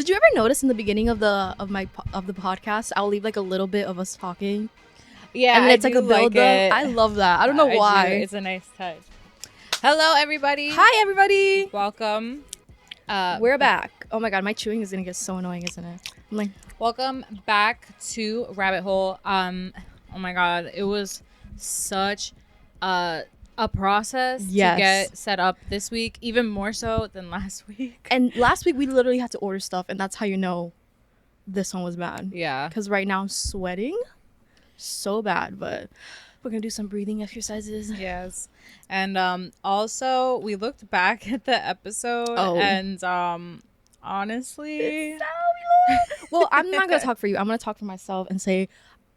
Did you ever notice in the beginning of the podcast, I'll leave like a little bit of us talking? Yeah, and then it's like a build up. I love that. I don't know why. It's a nice touch. Hello, everybody. Hi, everybody. Welcome. We're back. Oh my god, my chewing is gonna get so annoying, isn't it? I'm like, welcome back to Rabbit Hole. Oh my god, it was such a process to get set up this week, even more so than last week. And last week we literally had to order stuff, and that's how you know this one was bad. Yeah. Because right now I'm sweating so bad, but we're gonna do some breathing exercises. Yes. And also we looked back at the episode and honestly, well, I'm not gonna talk for you. I'm gonna talk for myself and say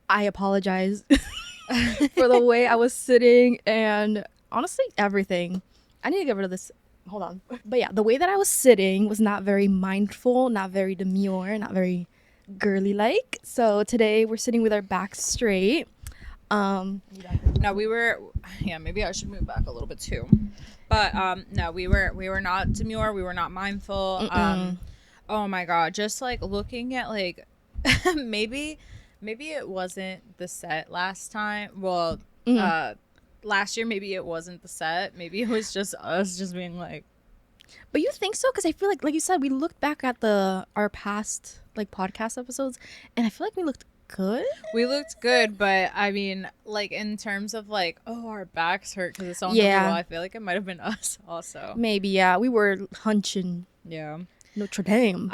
I apologize for the way I was sitting and honestly everything. I need to get rid of this. Hold on. But yeah, the way that I was sitting was not very mindful, not very demure, not very girly like. So today we're sitting with our backs straight. No, we were, maybe I should move back a little bit too. But no, we were not demure, we were not mindful. Oh my god, just like looking at like maybe it wasn't the set last time. Well, last year maybe it wasn't the set. Maybe it was just us just being like. But you think so? Because I feel like you said, we looked back at our past like podcast episodes, and I feel like we looked good. We looked good, but I mean, like in terms of like, our backs hurt because it's so uncomfortable. I feel like it might have been us also. Maybe, yeah. We were hunching. Yeah. Notre Dame.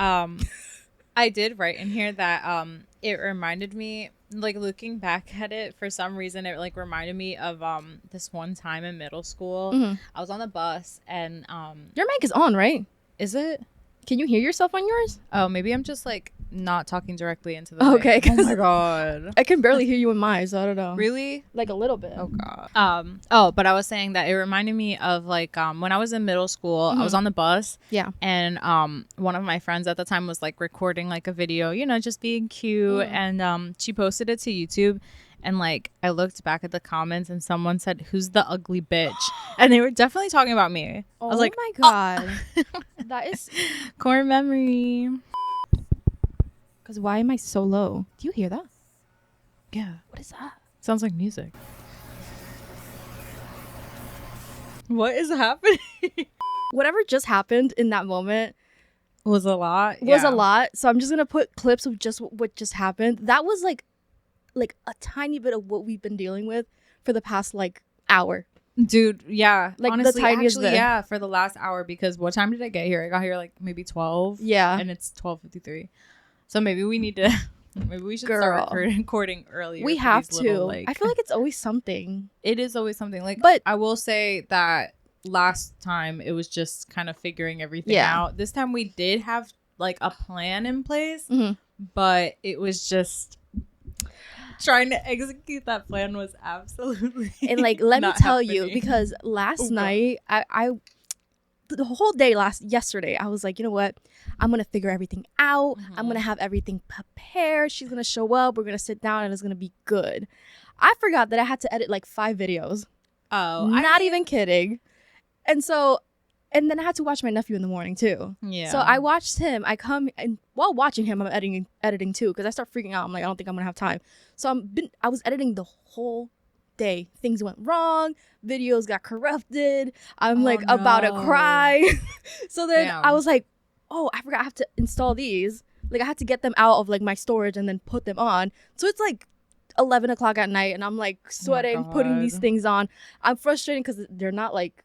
I did write in here that it reminded me, like looking back at it, for some reason it like reminded me of this one time in middle school. I was on the bus and your mic is on, right? Is it? Can you hear yourself on yours? Oh, maybe I'm just like not talking directly into the okay. mic. Oh my god, I can barely hear you in mine, so I don't know. Really? Like a little bit. Oh god. But I was saying that it reminded me of like when I was in middle school, I was on the bus. Yeah. And one of my friends at the time was like recording like a video, just being cute, and she posted it to YouTube. And like I looked back at the comments and someone said, "Who's the ugly bitch?" And they were definitely talking about me. I was like, "Oh my god." That is core memory. Because why am I so low? Do you hear that? Yeah. What is that? Sounds like music. What is happening? Whatever just happened in that moment was a lot. So I'm just gonna put clips of just what just happened. That was like a tiny bit of what we've been dealing with for the past like hour. Dude, yeah. Like honestly, the tiniest actually, bit. yeah, for the last hour, because what time did I get here? I got here like maybe 12. Yeah. And it's 12:53. So maybe we need to start recording earlier. We have to. Little, like, I feel like it's always something. It is always something. Like, but I will say that last time it was just kind of figuring everything out. This time we did have like a plan in place, but it was just trying to execute that plan was absolutely and like let me tell you, because last night I the whole day yesterday I was like, you know what, I'm gonna figure everything out. I'm gonna have everything prepared. She's gonna show up, we're gonna sit down, and it's gonna be good. I forgot that I had to edit like 5 videos. Not even kidding. And then I had to watch my nephew in the morning too. Yeah. So I watched him. I come, and while watching him, I'm editing too, because I start freaking out. I'm like, I don't think I'm gonna have time. So I was editing the whole day. Things went wrong. Videos got corrupted. I'm about to cry. So then I was like, oh, I forgot I have to install these. Like I had to get them out of like my storage and then put them on. So it's like 11 o'clock at night, and I'm like sweating, putting these things on. I'm frustrated because they're not like.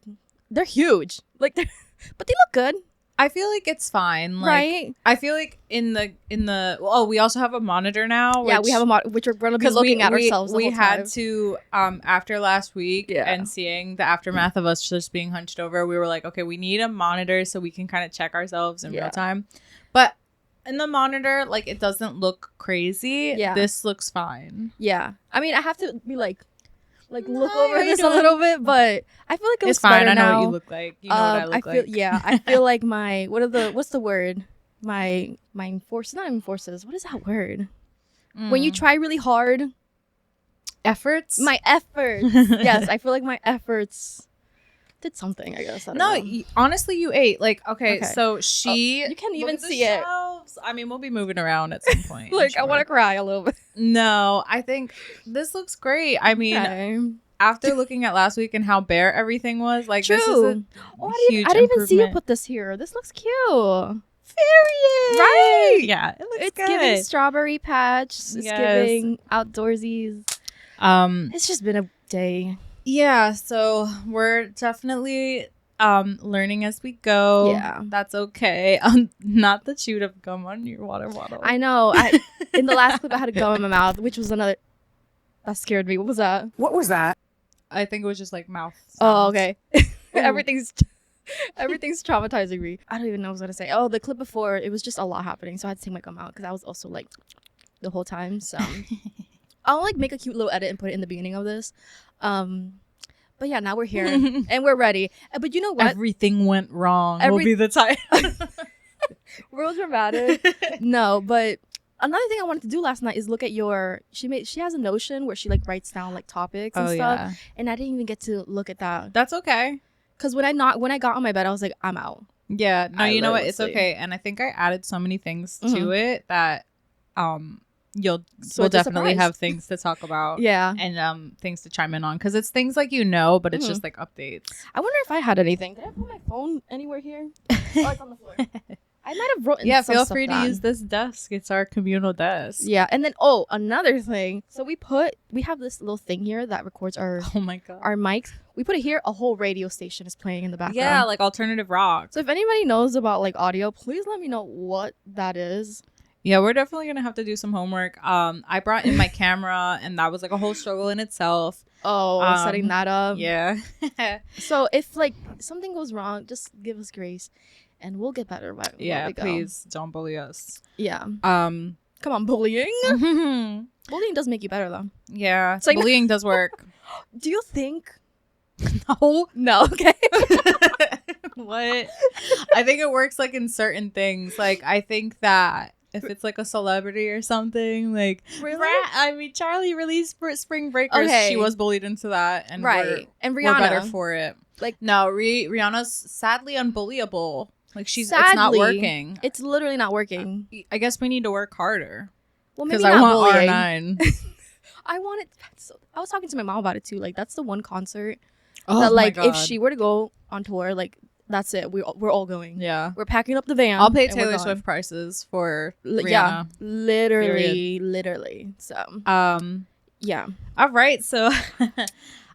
They're huge, like, but they look good. I feel like it's fine, like, right? I feel like in the we also have a monitor now. Yeah, we have a monitor, which we're gonna be looking at ourselves. We had to after last week and seeing the aftermath of us just being hunched over, we were like, okay, we need a monitor so we can kind of check ourselves in real time. But in the monitor, like, it doesn't look crazy. Yeah, this looks fine. Yeah, I mean, I have to be like look over this a little bit, but I feel like it's fine. I know what you look like. You know what I look like. Yeah, I feel like my what's the word? My forces, not even forces. What is that word? When you try really hard. Efforts. My efforts. Yes, I feel like my efforts did something, I guess. I don't No, know. honestly, you ate. Like, okay, Okay. so she... You can't Look even at the see it. shelves. I mean, we'll be moving around at some point. Like, I want to cry a little bit. No, I think this looks great. I mean, Okay. after looking at last week and how bare everything was, like, True. this is a huge I didn't even see you improvement. put this here. This looks cute. Period. Right. Yeah, it looks It's good. giving strawberry patch. It's Yes. giving outdoorsies. It's just been a day. Yeah, so we're definitely learning as we go. Yeah. That's okay. Not the chewed up gum on your water bottle. I know. In the last clip, I had a gum in my mouth, which was another. That scared me. What was that? What was that? I think it was just like mouth Oh, sounds. okay. Everything's traumatizing me. I don't even know what I was gonna say. Oh, the clip before, it was just a lot happening, so I had to take my gum out because I was also like the whole time. So I'll like make a cute little edit and put it in the beginning of this. But yeah, now we're here and we're ready. But you know what? Everything went wrong. Will be the title. Real dramatic. No, but another thing I wanted to do last night is look at your. She has a Notion where she like writes down like topics and stuff, and I didn't even get to look at that. That's okay. Cause when I got on my bed, I was like, I'm out. Yeah. No, you know what? It's literally- okay. And I think I added so many things to Mhm. it that we'll it's definitely a surprise. have things to talk about. Yeah. And things to chime in on because it's things like but it's Mhm. just like updates. I wonder if I had anything. Did I put my phone anywhere here? Oh, it's on the floor. I might have written. Yeah, some feel stuff free to down. use this desk. It's our communal desk. Yeah, and then another thing. So we have this little thing here that records our Oh my god. mics. We put it here. A whole radio station is playing in the background. Yeah, like alternative rock. So if anybody knows about like audio, please let me know what that is. Yeah, we're definitely gonna have to do some homework. I brought in my camera, and that was like a whole struggle in itself. Oh, setting that up. Yeah. So if like something goes wrong, just give us grace, and we'll get better. While Yeah, we go. please don't bully us. Yeah. Um. Come on, bullying. yeah, Bullying does make you better though. like, bullying does work. Do you think? No. No. Okay. What? I think it works like in certain things. Like I think that if it's like a celebrity or something, like Charlie released Spring Breakers. Okay. She was bullied into that, and Right. And we're Rihanna. better for it. Like- no, Rihanna's sadly unbullyable. Like it's not Sadly, working. It's literally not working. I guess we need to work harder Well, because maybe I not want bullying. R9. I want it. So, I was talking to my mom about it too. Like that's the one concert Oh that my like if God. she were to go on tour, like that's it. We're all going. yeah. We're packing up the van. I'll pay and we're Taylor going. Swift prices for Rihanna. Yeah, literally. So yeah. All right, so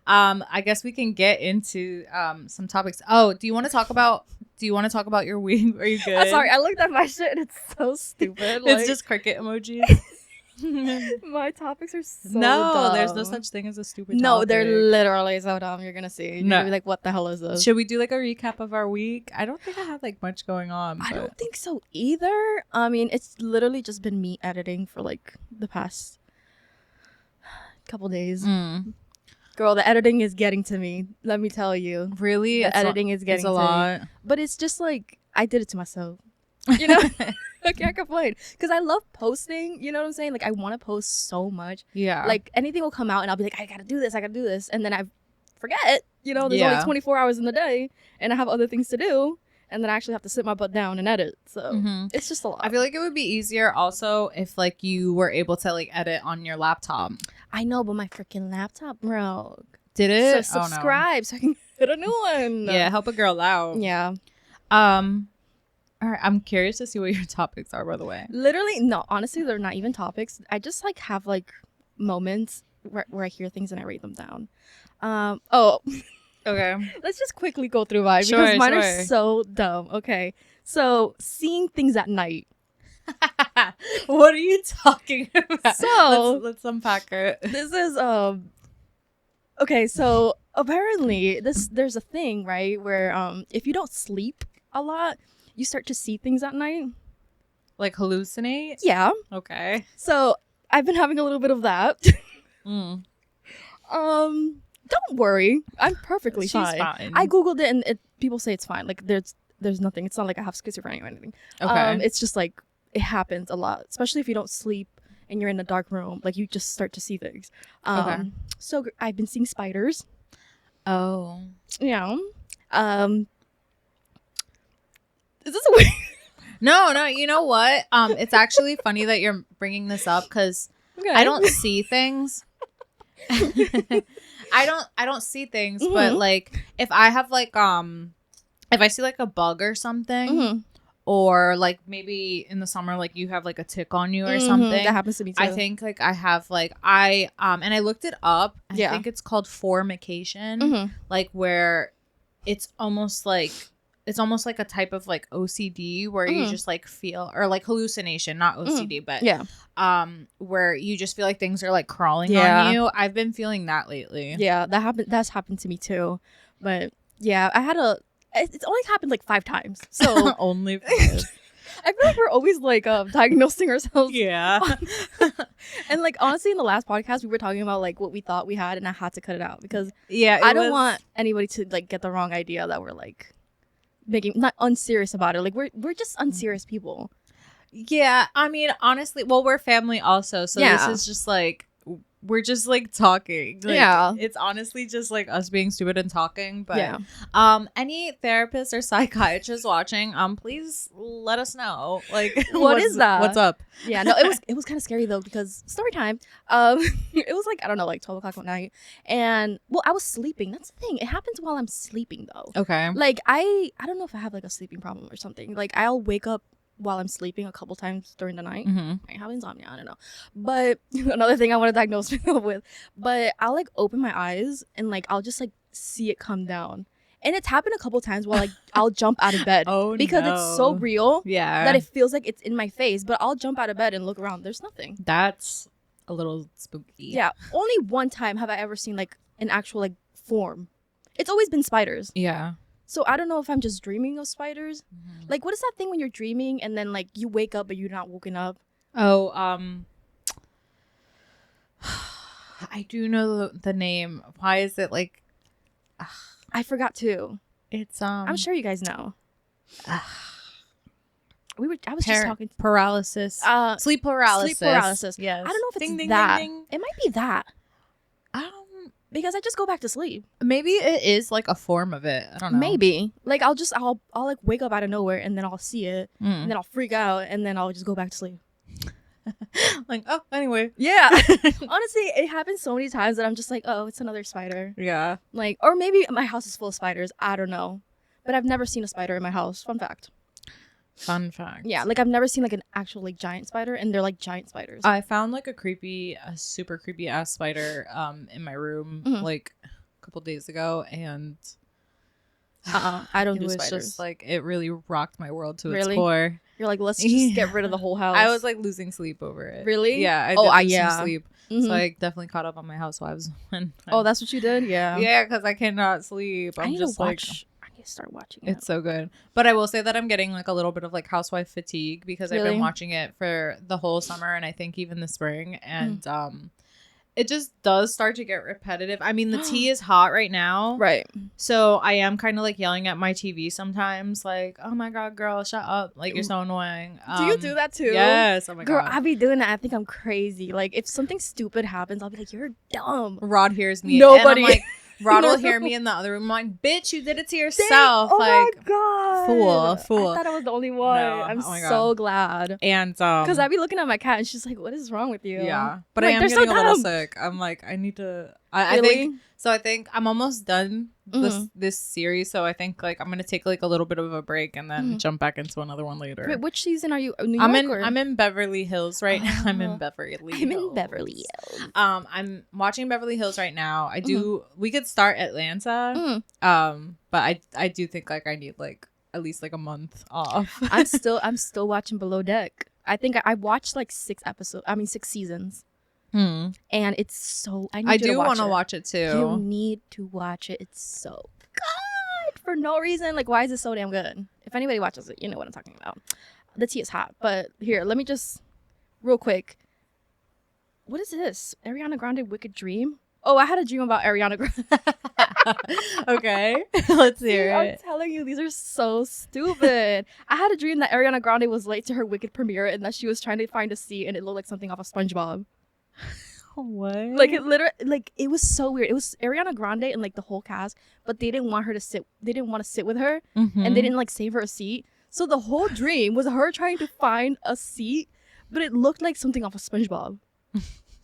I guess we can get into some topics. Oh, do you want to talk about your week? Are you good? I'm sorry, I looked at my shit and it's so stupid. It's just cricket emojis. my topics are so no, dumb. there's no such thing as a stupid No, topic. they're literally so dumb. You're gonna see. You're No. gonna be like, what the hell is this? Should we do like a recap of our week? I don't think I have like much going on. I but- don't think so either. I mean, it's literally just been me editing for like the past couple days. Mm. Girl, the editing is getting to me. Let me tell you. Really, The editing is getting it's a to lot. me. But it's just like I did it to myself. You know? I can't complain. Because I love posting. You know what I'm saying? Like I want to post so much. Yeah, Like anything will come out and I'll be like, I gotta do this. And then I forget. You know, there's Yeah. only 24 hours in the day and I have other things to do. And then I actually have to sit my butt down and edit. So Mhm. it's just a lot. I feel like it would be easier also if like you were able to like edit on your laptop. I know, but my freaking laptop broke. Did it? So Oh, no. subscribe so I can get a new one. Yeah, help a girl out. Yeah. All right, I'm curious to see what your topics are, by the way. Literally, no, honestly, they're not even topics. I just like have like moments where I hear things and I write them down. Okay. Let's just quickly go through mine Sure, because mine sure. are so dumb. Okay. So seeing things at night. What are you talking about? So- let's unpack it. This is okay, so apparently there's a thing, right, where if you don't sleep a lot, you start to see things at night. Like hallucinate? Yeah. Okay. So I've been having a little bit of that. Mm. Don't worry. I'm perfectly She's fine. fine. I googled it and people say it's fine. Like there's nothing. It's not like I have schizophrenia or anything. Okay. It's just like it happens a lot, especially if you don't sleep and you're in a dark room. Like you just start to see things. Okay. So I've been seeing spiders. Oh. Yeah. Is this weird? No, you know what? It's actually funny that you're bringing this up because Okay. I don't see things. I don't see things, but like if I have like if I see like a bug or something, or like maybe in the summer like you have like a tick on you or something. That happens to me too. I think like I have like and I looked it up. I think it's called formication, like where it's almost like a type of like OCD where you just like feel, or like hallucination, not OCD, but where you just feel like things are like crawling on you. I've been feeling that lately. Yeah, that's happened to me too. But yeah, it's only happened like 5 times. So Only 5. I feel like we're always like diagnosing ourselves. Yeah. And like honestly, in the last podcast we were talking about like what we thought we had, and I had to cut it out because Yeah, I don't want anybody to like get the wrong idea that we're like not unserious about it. Like we're just unserious people. Yeah, I mean, honestly, well, we're family also, so this is just like we're just like talking. Like, it's honestly just like us being stupid and talking. But any therapists or psychiatrists watching, please let us know. Like, what is that? What's up? Yeah, no, it was kind of scary though because story time. It was like I don't know, like 12 o'clock at night, and well, I was sleeping. That's the thing. It happens while I'm sleeping though. Okay. Like I don't know if I have like a sleeping problem or something. Like I'll wake up while I'm sleeping a couple times during the night. I have insomnia, I don't know. But another thing I want to diagnose myself with. But I'll like open my eyes and like I'll just like see it come down. And it's happened a couple times while like I'll jump out of bed. Because it's so real that it feels like it's in my face. But I'll jump out of bed and look around. There's nothing. That's a little spooky. Yeah. Only one time have I ever seen like an actual like form. It's always been spiders. Yeah. So I don't know if I'm just dreaming of spiders. Like, what is that thing when you're dreaming and then like you wake up but you're not woken up? Oh, I do know the name. Why is it like? I forgot too. It's I'm sure you guys know. I was just talking. Paralysis. Sleep paralysis. Sleep paralysis. Yes. I don't know if it's Ding, ding, that. ding, ding. It might be that. Because I just go back to sleep. Maybe it is like a form of it. I don't know. Maybe. Like I'll like wake up out of nowhere and then I'll see it and then I'll freak out and then I'll just go back to sleep. Like, oh, anyway. Yeah. Honestly, it happens so many times that I'm just like, oh, it's another spider. Yeah. Like, or maybe my house is full of spiders. I don't know. But I've never seen a spider in my house. Fun fact. Yeah, like I've never seen like an actual like giant spider, and they're like giant spiders. I found like a super creepy ass spider in my room like a couple days ago, and I don't do spiders. It was just like it really rocked my world to its core. You're like, let's just get rid of the whole house. I was like losing sleep over it. Really? Yeah. I did lose some sleep. So I definitely caught up on my Housewives. That's what you did? Yeah. Yeah, because I cannot sleep. I need to start watching it. It's so good. But I will say that I'm getting like a little bit of like housewife fatigue because I've been watching it for the whole summer and I think even the spring, and it just does start to get repetitive. I mean, the tea is hot right now. Right. So I am kind of like yelling at my TV sometimes like, oh my God, girl, shut up. Like, you're so annoying. Do you do that too? Yes. Oh my Girl, God. I be doing that. I think I'm crazy. Like, if something stupid happens, I'll be like, you're dumb. Rod hears me. Nobody. And I'm like, Rod will hear me in the other room. I'm like, bitch, you did it to yourself. Oh like, my God. Fool. I thought I was the only one. No. I'm Oh my so glad. And because I be looking at my cat and she's like, what is wrong with you? Yeah. But I'm I like, am getting so a little dumb. sick. I'm like, I need to Really? I think I'm almost done this series, so I think like I'm gonna take like a little bit of a break and then jump back into another one later. Wait, which season are you? New York, I'm in Beverly Hills right now. I'm in Beverly Hills. I'm watching Beverly Hills right now. I do. We could start Atlanta. But I do think like I need like at least like a month off. I'm still watching Below Deck. I think I watched like 6 seasons. And it's so I do want to watch it too. You need to watch it. It's so good for no reason. Like, why is it so damn good? If anybody watches it, you know what I'm talking about. The tea is hot. But here, let me just real quick. What is this? Ariana Grande Wicked Dream? Oh, I had a dream about Ariana Grande. Okay, let's hear it. I'm telling you, these are so stupid. I had a dream that Ariana Grande was late to her Wicked premiere and that she was trying to find a seat and it looked like something off of SpongeBob. What? Like it literally, like it was so weird. It was Ariana Grande and like the whole cast, but they didn't want her to sit. They didn't want to sit with her, and they didn't like save her a seat. So the whole dream was her trying to find a seat, but it looked like something off of SpongeBob.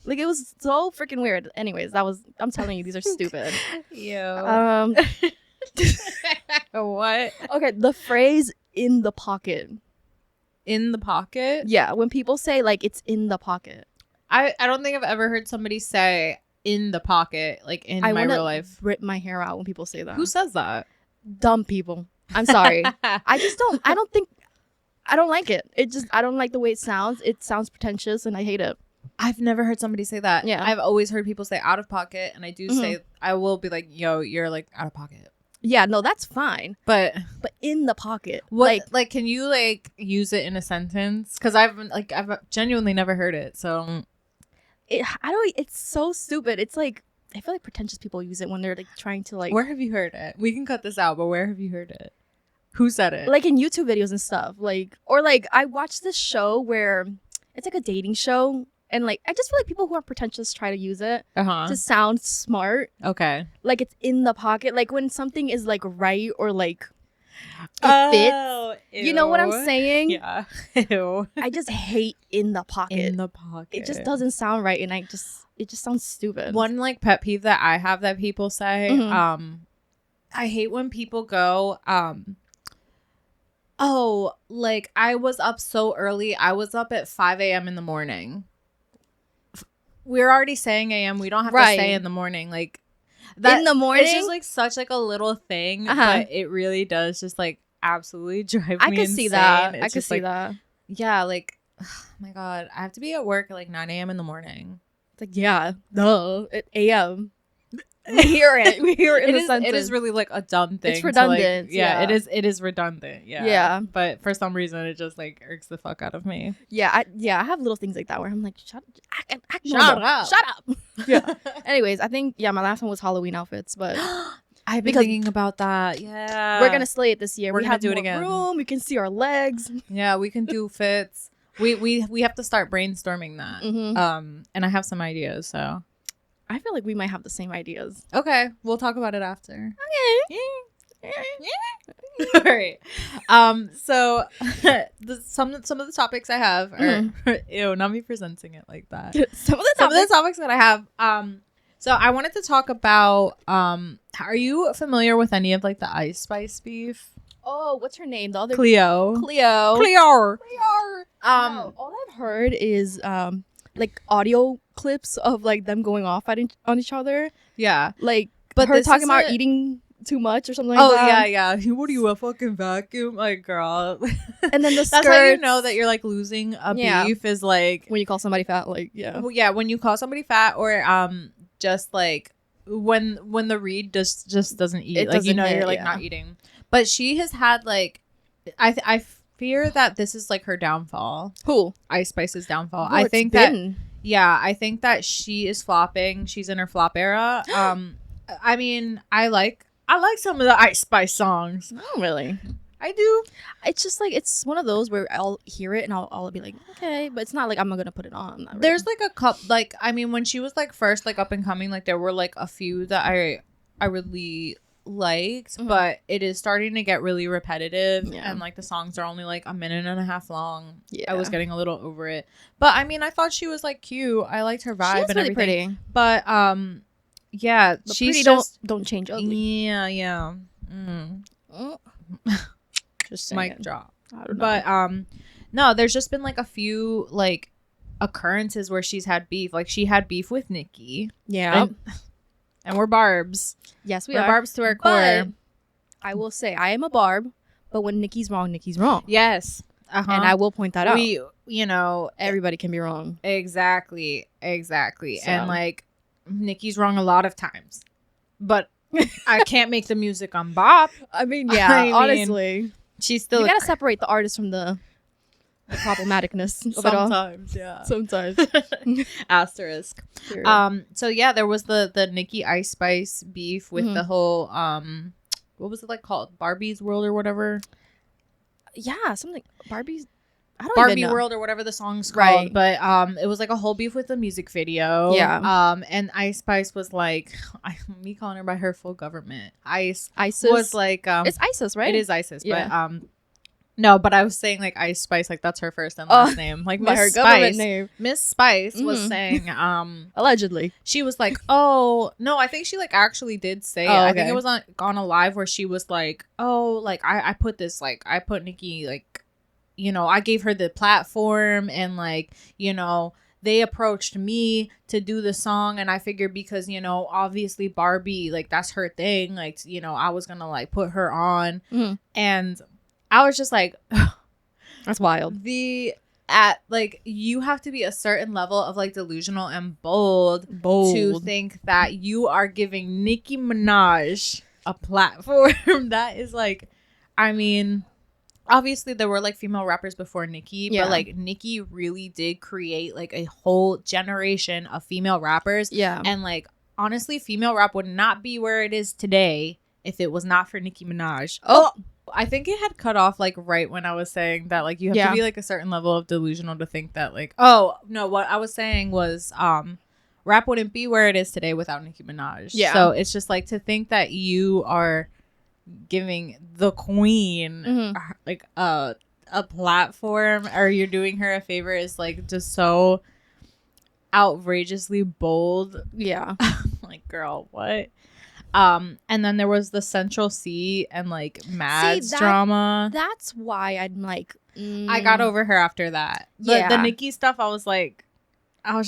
Like it was so freaking weird. Anyways, I'm telling you, these are stupid. Yo. What? Okay, the phrase "in the pocket." In the pocket? Yeah, when people say like it's in the pocket. I don't think I've ever heard somebody say in the pocket, like in my real life. Rip my hair out when people say that. Who says that? Dumb people. I'm sorry. I don't like it. I don't like the way it sounds. It sounds pretentious and I hate it. I've never heard somebody say that. Yeah. I've always heard people say out of pocket, and I do say, I will be like, yo, you're like out of pocket. Yeah, no, that's fine. But in the pocket. What, like can you like use it in a sentence? Because I've genuinely never heard it. So it's so stupid. It's like, I feel like pretentious people use it when they're like trying to like. Where have you heard it? We can cut this out, but where have you heard it? Who said it? Like in YouTube videos and stuff. Like, or like I watched this show where it's like a dating show. And like, I just feel like people who are pretentious try to use it to sound smart. Okay. Like it's in the pocket. Like when something is like right or like it fits. Ew. You know what I'm saying? Yeah. Ew. I just hate in the pocket. In the pocket. It just doesn't sound right, and it just sounds stupid. One like pet peeve that I have that people say, I hate when people go, oh, like I was up so early. I was up at 5 a.m. in the morning. We're already saying a.m. We don't have to say in the morning. Like that in the morning. It's just like such like a little thing, but it really does just like absolutely drive me insane. I can see that. I can see that. Yeah, like oh my God, I have to be at work at like 9 a.m. in the morning. It's like, yeah, no, at a.m. We hear it. We hear it in the sentence. It is really like a dumb thing. It's redundant. It is. It is redundant. Yeah. Yeah. But for some reason, it just like irks the fuck out of me. Yeah. I have little things like that where I'm like, shut up. Yeah. Anyways, I think my last one was Halloween outfits, but I've been thinking about that. Yeah. We're gonna slay it this year. We're we gonna have do more it again. Room. We can see our legs. Yeah, we can do fits. We have to start brainstorming that. And I have some ideas. So. I feel like we might have the same ideas. Okay, we'll talk about it after. Okay. All right. So some of the topics I have are ew, not me presenting it like that. Some of the topics that I have. So I wanted to talk about. Are you familiar with any of like the Ice Spice beef? Oh, what's her name? The other Cleo. No, all I've heard is like audio clips of like them going off on each other. Yeah. Like, but her talking about eating too much or something like that. Oh, yeah. What are you, a fucking vacuum? Like, girl. And then the skirts. That's how you know that you're like losing a beef is like. When you call somebody fat, like, yeah. Well, yeah, when you call somebody fat or just like when the read just doesn't eat. Like, you know, you're like not eating. But she has had like, I fear that this is like her downfall. Who? Ice Spice's downfall. Well, I think that she is flopping. She's in her flop era. I mean, I like some of the Ice Spice songs. Oh, really? I do. It's just like, it's one of those where I'll hear it and I'll be like, okay, but it's not like I'm not gonna put it on. Really. There's like a couple, like, I mean, when she was like first like up and coming, like there were like a few that I really liked, but it is starting to get really repetitive, and like the songs are only like a minute and a half long. I was getting a little over it, but I mean, I thought she was like cute. I liked her vibe and really everything. Pretty. But yeah, but she's don't change ugly. Yeah. Just saying. Mic drop. I don't know. But no, there's just been like a few like occurrences where she's had beef. Like she had beef with Nikki. Yeah. And we're barbs. Yes, we're barbs to our core. But I will say I am a barb, but when Nikki's wrong, Nikki's wrong. Yes. And I will point that out. You know, everybody can be wrong. Exactly. So. And like Nikki's wrong a lot of times. But I can't make the music on bop. I mean, yeah, honestly. She's still you gotta separate the artist from the problematicness of it all. Sometimes, yeah. Sometimes. Asterisk. Period. So yeah, there was the Nikki Ice Spice beef with the whole what was it like called? Barbie's World or whatever? Yeah, something Barbie's I don't Barbie even know. World or whatever the song's called. Right. But it was like a whole beef with the music video. Yeah. And Ice Spice was like, me calling her by her full government. ISIS was like it's ISIS, right? It is ISIS, Yeah. but no, but I was saying like Ice Spice, like that's her first and last name. Like by her Miss government Spice. name. Miss Spice was saying Allegedly. she was like, oh no, I think she like actually did say it. I think it was on a live where she was like, oh, like I put this, like I put Nicki, like, you know, I gave her the platform, and like, you know, they approached me to do the song, and I figured because, you know, obviously Barbie, like that's her thing, like, you know, I was gonna like put her on. And I was just like, that's wild. Like you have to be a certain level of like delusional and bold to think that you are giving Nicki Minaj a platform. That is like, I mean, obviously there were like female rappers before Nicki, but like Nicki really did create like a whole generation of female rappers. Yeah. And like honestly, female rap would not be where it is today if it was not for Nicki Minaj. Oh, I think it had cut off like right when I was saying that like you have to be like a certain level of delusional to think that like, oh no, what I was saying was rap wouldn't be where it is today without Nicki Minaj. Yeah. So it's just like to think that you are giving the queen like a platform, or you're doing her a favor, is like just so outrageously bold. Yeah. Like, girl, what? And then there was the Central C and like Mads drama. That's why I'm like, I got over her after that. The Nicki stuff, I was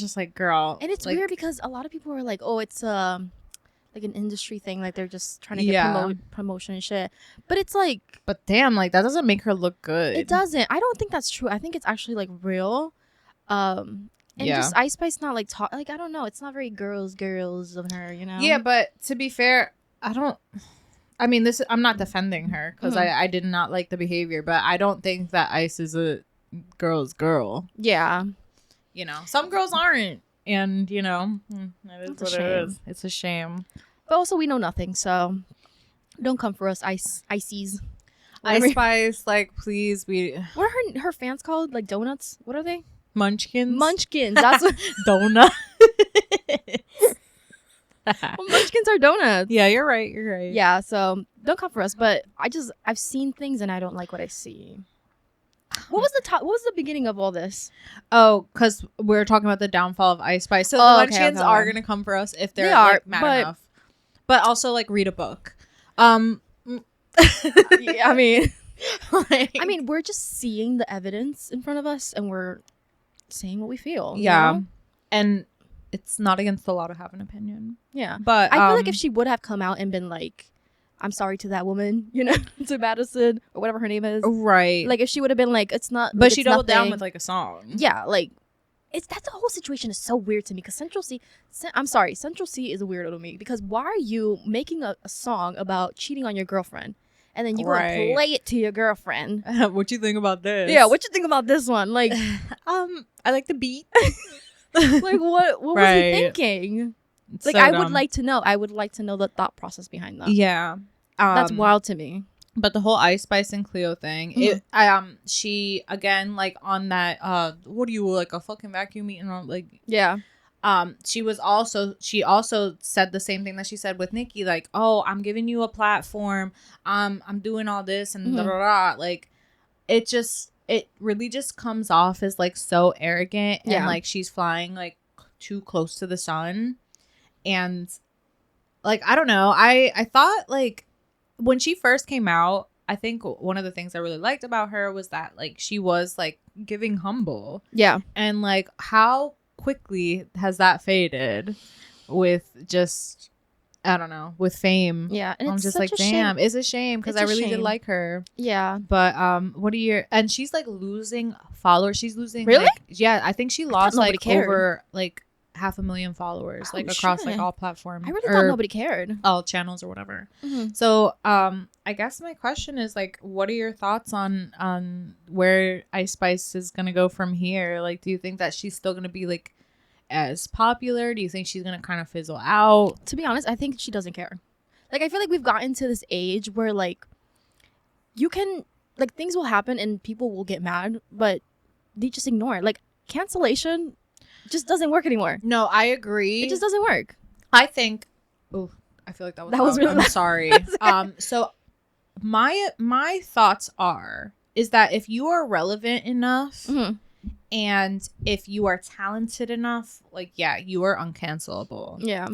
just like, girl. And it's like, weird because a lot of people are like, oh, it's like an industry thing, like they're just trying to get promotion and shit. But it's like, but damn, like that doesn't make her look good. It doesn't. I don't think that's true. I think it's actually like real. And just Ice Spice not like talk, like I don't know, it's not very girls of her, you know. Yeah, but to be fair, I mean, I'm not defending her because I did not like the behavior, but I don't think that Ice is a girl's girl. Yeah, you know, some girls aren't, and you know, that is what it is. It's a shame. But also, we know nothing, so don't come for us, Ices. Ice Spice, like, please, what are her fans called? Like donuts? What are they? Munchkins. That's what donut. Well, munchkins are donuts. Yeah, you're right. Yeah, so don't come for us. But I've seen things and I don't like what I see. What was the beginning of all this? Oh, because we're talking about the downfall of Ice Spice. So the munchkins are gonna come for us if they're like, mad enough. But also like read a book. Yeah, I mean, we're just seeing the evidence in front of us and we're saying what we feel. Yeah, you know? And it's not against the law to have an opinion. Yeah, but I feel like if she would have come out and been like, I'm sorry to that woman, you know, to Madison or whatever her name is, right? Like if she would have been like, it's not, but she doubled down with like a song. Yeah, like that whole situation is so weird to me because Central C is a weirdo to me because why are you making a song about cheating on your girlfriend? And then you go and play it to your girlfriend. What you think about this? Yeah, what you think about this one? Like, I like the beat. Like, what was he thinking? It's like, so I would like to know. I would like to know the thought process behind that. Yeah, that's wild to me. But the whole Ice Spice and Cleo thing, she again like on that. What are you, like a fucking vacuum eating on? Like, yeah. She also said the same thing that she said with Nicki, like, oh, I'm giving you a platform, I'm doing all this and like it really just comes off as like so arrogant and like she's flying like too close to the sun. And like, I don't know, I thought like when she first came out, I think one of the things I really liked about her was that like she was like giving humble. Yeah. And like how quickly has that faded with just, I don't know, with fame. Yeah. And I'm just like, damn, it's a shame because I really did like her. Yeah. But and she's like losing followers. She's losing. Really? Like, yeah. I think she lost like over like 500,000 followers across like all platforms. I really thought nobody cared. All channels or whatever. So I guess my question is like, what are your thoughts on where Ice Spice is gonna go from here? Like, do you think that she's still gonna be like as popular? Do you think she's gonna kind of fizzle out? To be honest, I think she doesn't care. Like, I feel like we've gotten to this age where like you can like things will happen and people will get mad, but they just ignore it. Like cancellation just doesn't work anymore. No, I agree. It just doesn't work. I think. Oh, I feel like that was really I'm loud. sorry. So my thoughts is that if you are relevant enough and if you are talented enough, like, yeah, you are uncancelable. Yeah.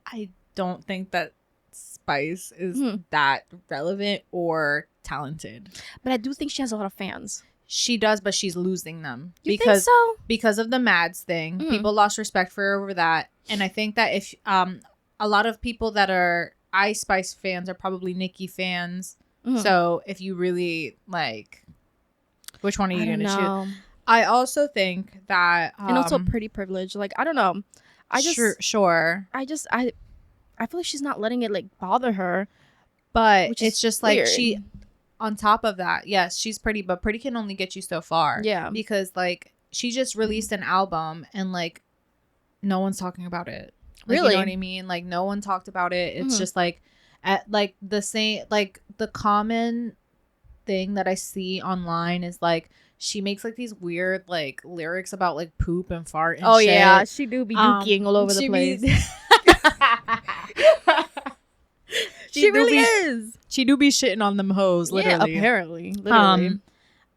I don't think that Spice is that relevant or talented. But I do think she has a lot of fans. She does, but she's losing them. You think so? Because of the Mads thing. People lost respect for her over that. And I think that if a lot of people that are Ice Spice fans are probably Nicki fans. So if you really like, which one are you going to choose? I also think that and also pretty privilege. Like, I don't know. I just sure. I feel like she's not letting it like bother her. But it's just weird. Like she, on top of that, yes, she's pretty, but pretty can only get you so far. Yeah. Because like she just released an album and like no one's talking about it. Like, Really? You know what I mean? Like no one talked about it. It's just like like the same, like the common thing that I see online is like she makes like these weird like lyrics about like poop and fart and shit. Yeah, she do be dookie all over the place. She really is. She do be shitting on them hoes, literally. Yeah, apparently. Literally.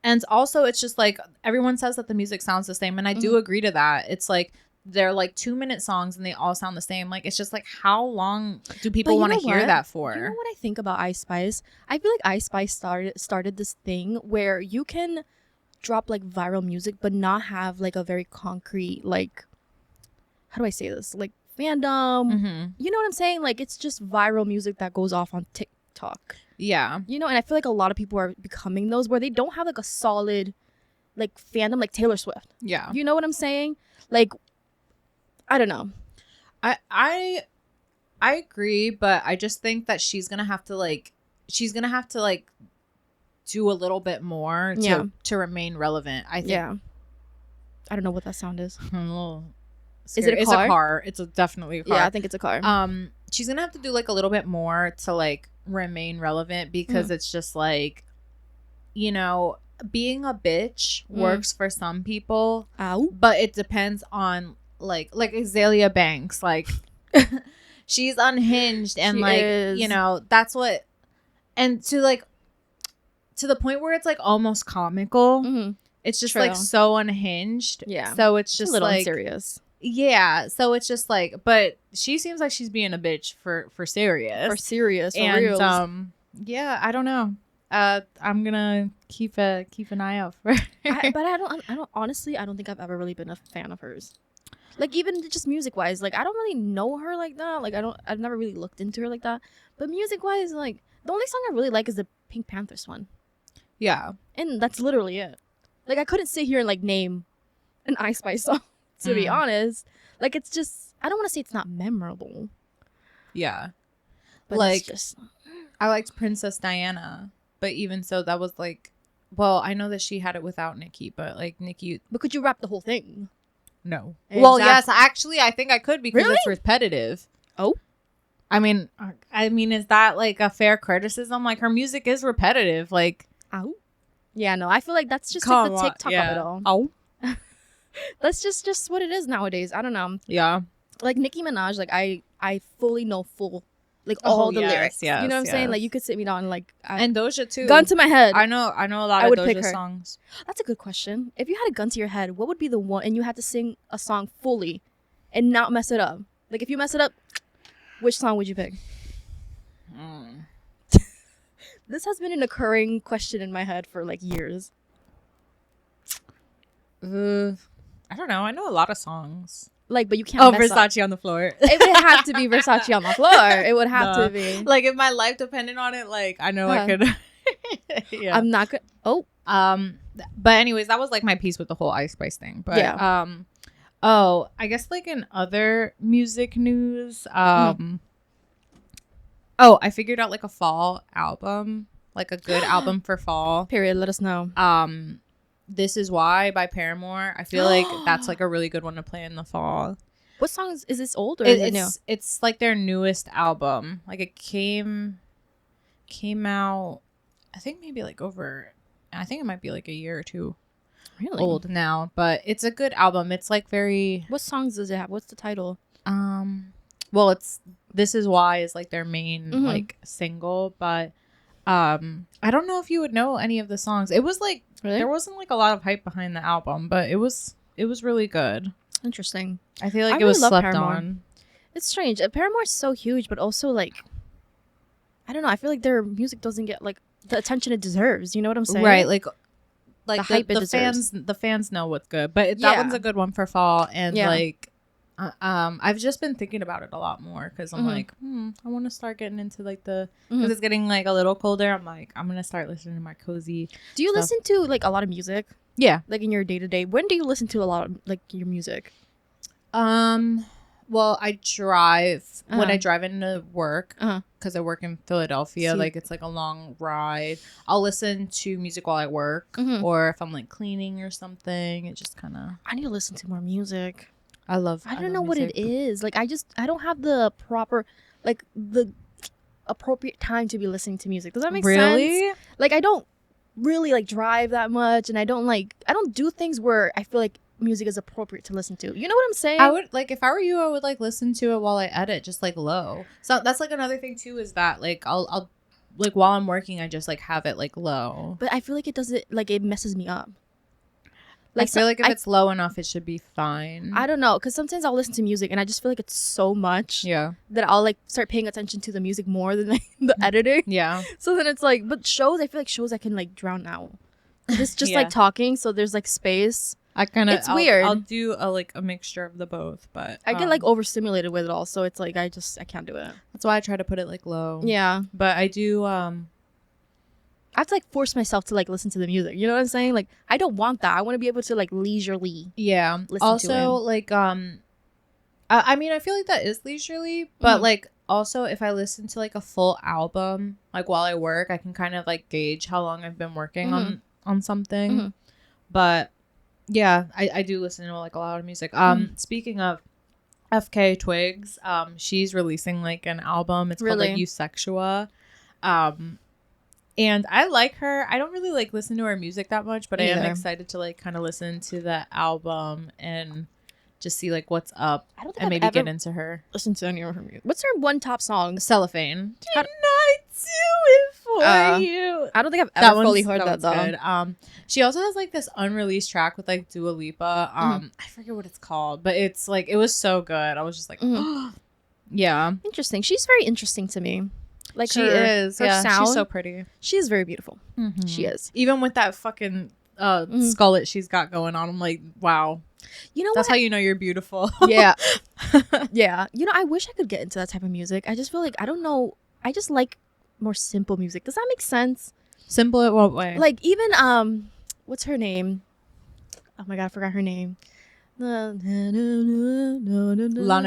And also it's just like everyone says that the music sounds the same, and I do agree to that. It's like they're like 2-minute songs and they all sound the same. Like it's just like how long do people want to hear that for? You know what I think about Ice Spice? I feel like Ice Spice started this thing where you can drop like viral music but not have like a very concrete, like, how do I say this, like fandom. You know what I'm saying? Like it's just viral music that goes off on TikTok. Yeah. You know, and I feel like a lot of people are becoming those where they don't have like a solid like fandom, like Taylor Swift. Yeah. You know what I'm saying? Like, I don't know. I agree, but I just think that she's gonna have to like do a little bit more to remain relevant. I think. Yeah. I don't know what that sound is. Is it a car? It's a car. It's definitely a car. Yeah, I think it's a car. She's gonna have to do like a little bit more to like remain relevant, because it's just like, you know, being a bitch works for some people. Ow. But it depends on like Azalea Banks, like she's unhinged and she is. You know, that's what, and to the point where it's like almost comical. It's just like so unhinged. Yeah. So it's just a little like serious. Yeah. So it's just like, but she seems like she's being a bitch for serious. For serious. For and reals. Yeah, I don't know. I'm gonna keep an eye out for her. But I don't honestly, I don't think I've ever really been a fan of hers. Like even just music wise, like I don't really know her like that. Like I've never really looked into her like that. But music wise, like the only song I really like is the Pink Panthers one. Yeah. And that's literally it. Like I couldn't sit here and like name an Ice Spice song, to be honest. Like it's just, I don't want to say it's not memorable. Yeah. But like it's just, I liked Princess Diana, but even so that was like, well, I know that she had it without Nicki, but like Nicki. But could you rap the whole thing? No. Exactly. Well, yes, actually I think I could, because Really? it's repetitive. Oh. I mean, is that like a fair criticism? Like her music is repetitive. Like, ow. Yeah, no, I feel like that's just like the TikTok of it all. Oh. That's just what it is nowadays. I don't know. Yeah. Like Nicki Minaj, like I fully know like all the lyrics. Yes, you know what I'm saying? Like you could sit me down and like and Doja too. Gun to my head. I know a lot I of would pick Doja her. songs. That's a good question. If you had a gun to your head, what would be the one, and you had to sing a song fully and not mess it up? Like if you mess it up, which song would you pick? This has been an occurring question in my head for like years. I don't know. I know a lot of songs. Like, but you can't mess Versace up. on the floor. It would have to be Versace on the floor. It would have to be. Like if my life depended on it, like I know I could. Yeah. I'm not gonna. Oh. But anyways, that was like my piece with the whole Ice Spice thing. But yeah. Oh, I guess like in other music news, oh, I figured out like a fall album, like a good album for fall. Period. Let us know. This Is Why by Paramore. I feel like that's like a really good one to play in the fall. What song is this old or is it new? It's like their newest album. Like it came out, I think maybe like I think it might be like a year or two. Really? old now, but it's a good album. It's like very What songs does it have? What's the title? well, it's This Is Why is like their main Mhm. like single, but I don't know if you would know any of the songs. It was like Really? there wasn't like a lot of hype behind the album, but it was really good. Interesting. I feel like I it was really love slept Paramore. on. It's strange. Paramore's so huge, but also like, I don't know. I feel like their music doesn't get like the attention it deserves. You know what I'm saying? Right, like The hype it deserves. the fans know what's good, but that Yeah. one's a good one for fall. And Yeah. like I've just been thinking about it a lot more because I'm Mhm. like I want to start getting into like because Mhm. it's getting like a little colder. I'm like I'm gonna start listening to my cozy Do you stuff. listen to like a lot of music, Yeah. like in your day to day? When do you listen to a lot of like your music? Well, I drive when I Uh-huh. drive into work Uh huh. because I work in Philadelphia. See. Like it's like a long ride. I'll listen to music while I work, Mhm. or if I'm like cleaning or something. It just kind of I need to listen to more music. I love. I don't love know what it music. is. Like I don't have the proper, like the appropriate time to be listening to music. Does that make sense? Really? Like I don't really like drive that much, and I don't do things where I feel like music is appropriate to listen to. You know what I'm saying? I would like if I were you, I would like listen to it while I edit, just like low. So that's like another thing too is that like I'll like while I'm working, I just like have it like low. But I feel like it doesn't like it messes me up. I feel like if I, it's low enough, it should be fine. I don't know, because sometimes I'll listen to music and I just feel like it's so much Yeah. that I'll like start paying attention to the music more than like, the editing. Yeah. So then it's like, but shows, I feel like shows I can like drown out. It's just Yeah. like talking, so there's like space. I kind of It's weird. I'll do a mixture of the both, but I get like overstimulated with it all, so it's like I can't do it. that's why I try to put it like low. Yeah, But I do I have to like force myself to like listen to the music. You know what I'm saying? Like I don't want that. I want to be able to like leisurely. yeah. Listen to Also him. like I mean I feel like that is leisurely, but Mhm. like also if I listen to like a full album like while I work, I can kind of like gauge how long I've been working on something. Mhm. But yeah, I do listen to like a lot of music. Speaking of FK Twigs, she's releasing like an album. It's called like Really? Eusexua. And I like her. I don't really like listen to her music that much, but I am Neither. excited to like kind of listen to the album and just see like what's up I don't think and I've maybe ever get into her. listened to any of her music. What's her one top song? Cellophane. How- Didn't I do it for you? I don't think I've ever fully heard that one's though. good. She also has like this unreleased track with like Dua Lipa. I forget what it's called, but it's like it was so good. I was just like, yeah, Interesting. She's very interesting to me. Like she her, is. Her Yeah, sound. she's so pretty. She is very beautiful. She is. Even with that fucking skullet she's got going on, I'm like, wow. You know That's what? how you know you're beautiful. Yeah. Yeah. You know, I wish I could get into that type of music. I just feel like I don't know. I just like more simple music. Does that make sense? Simple in what way? Like even what's her name? Oh my god, I forgot her name. Lana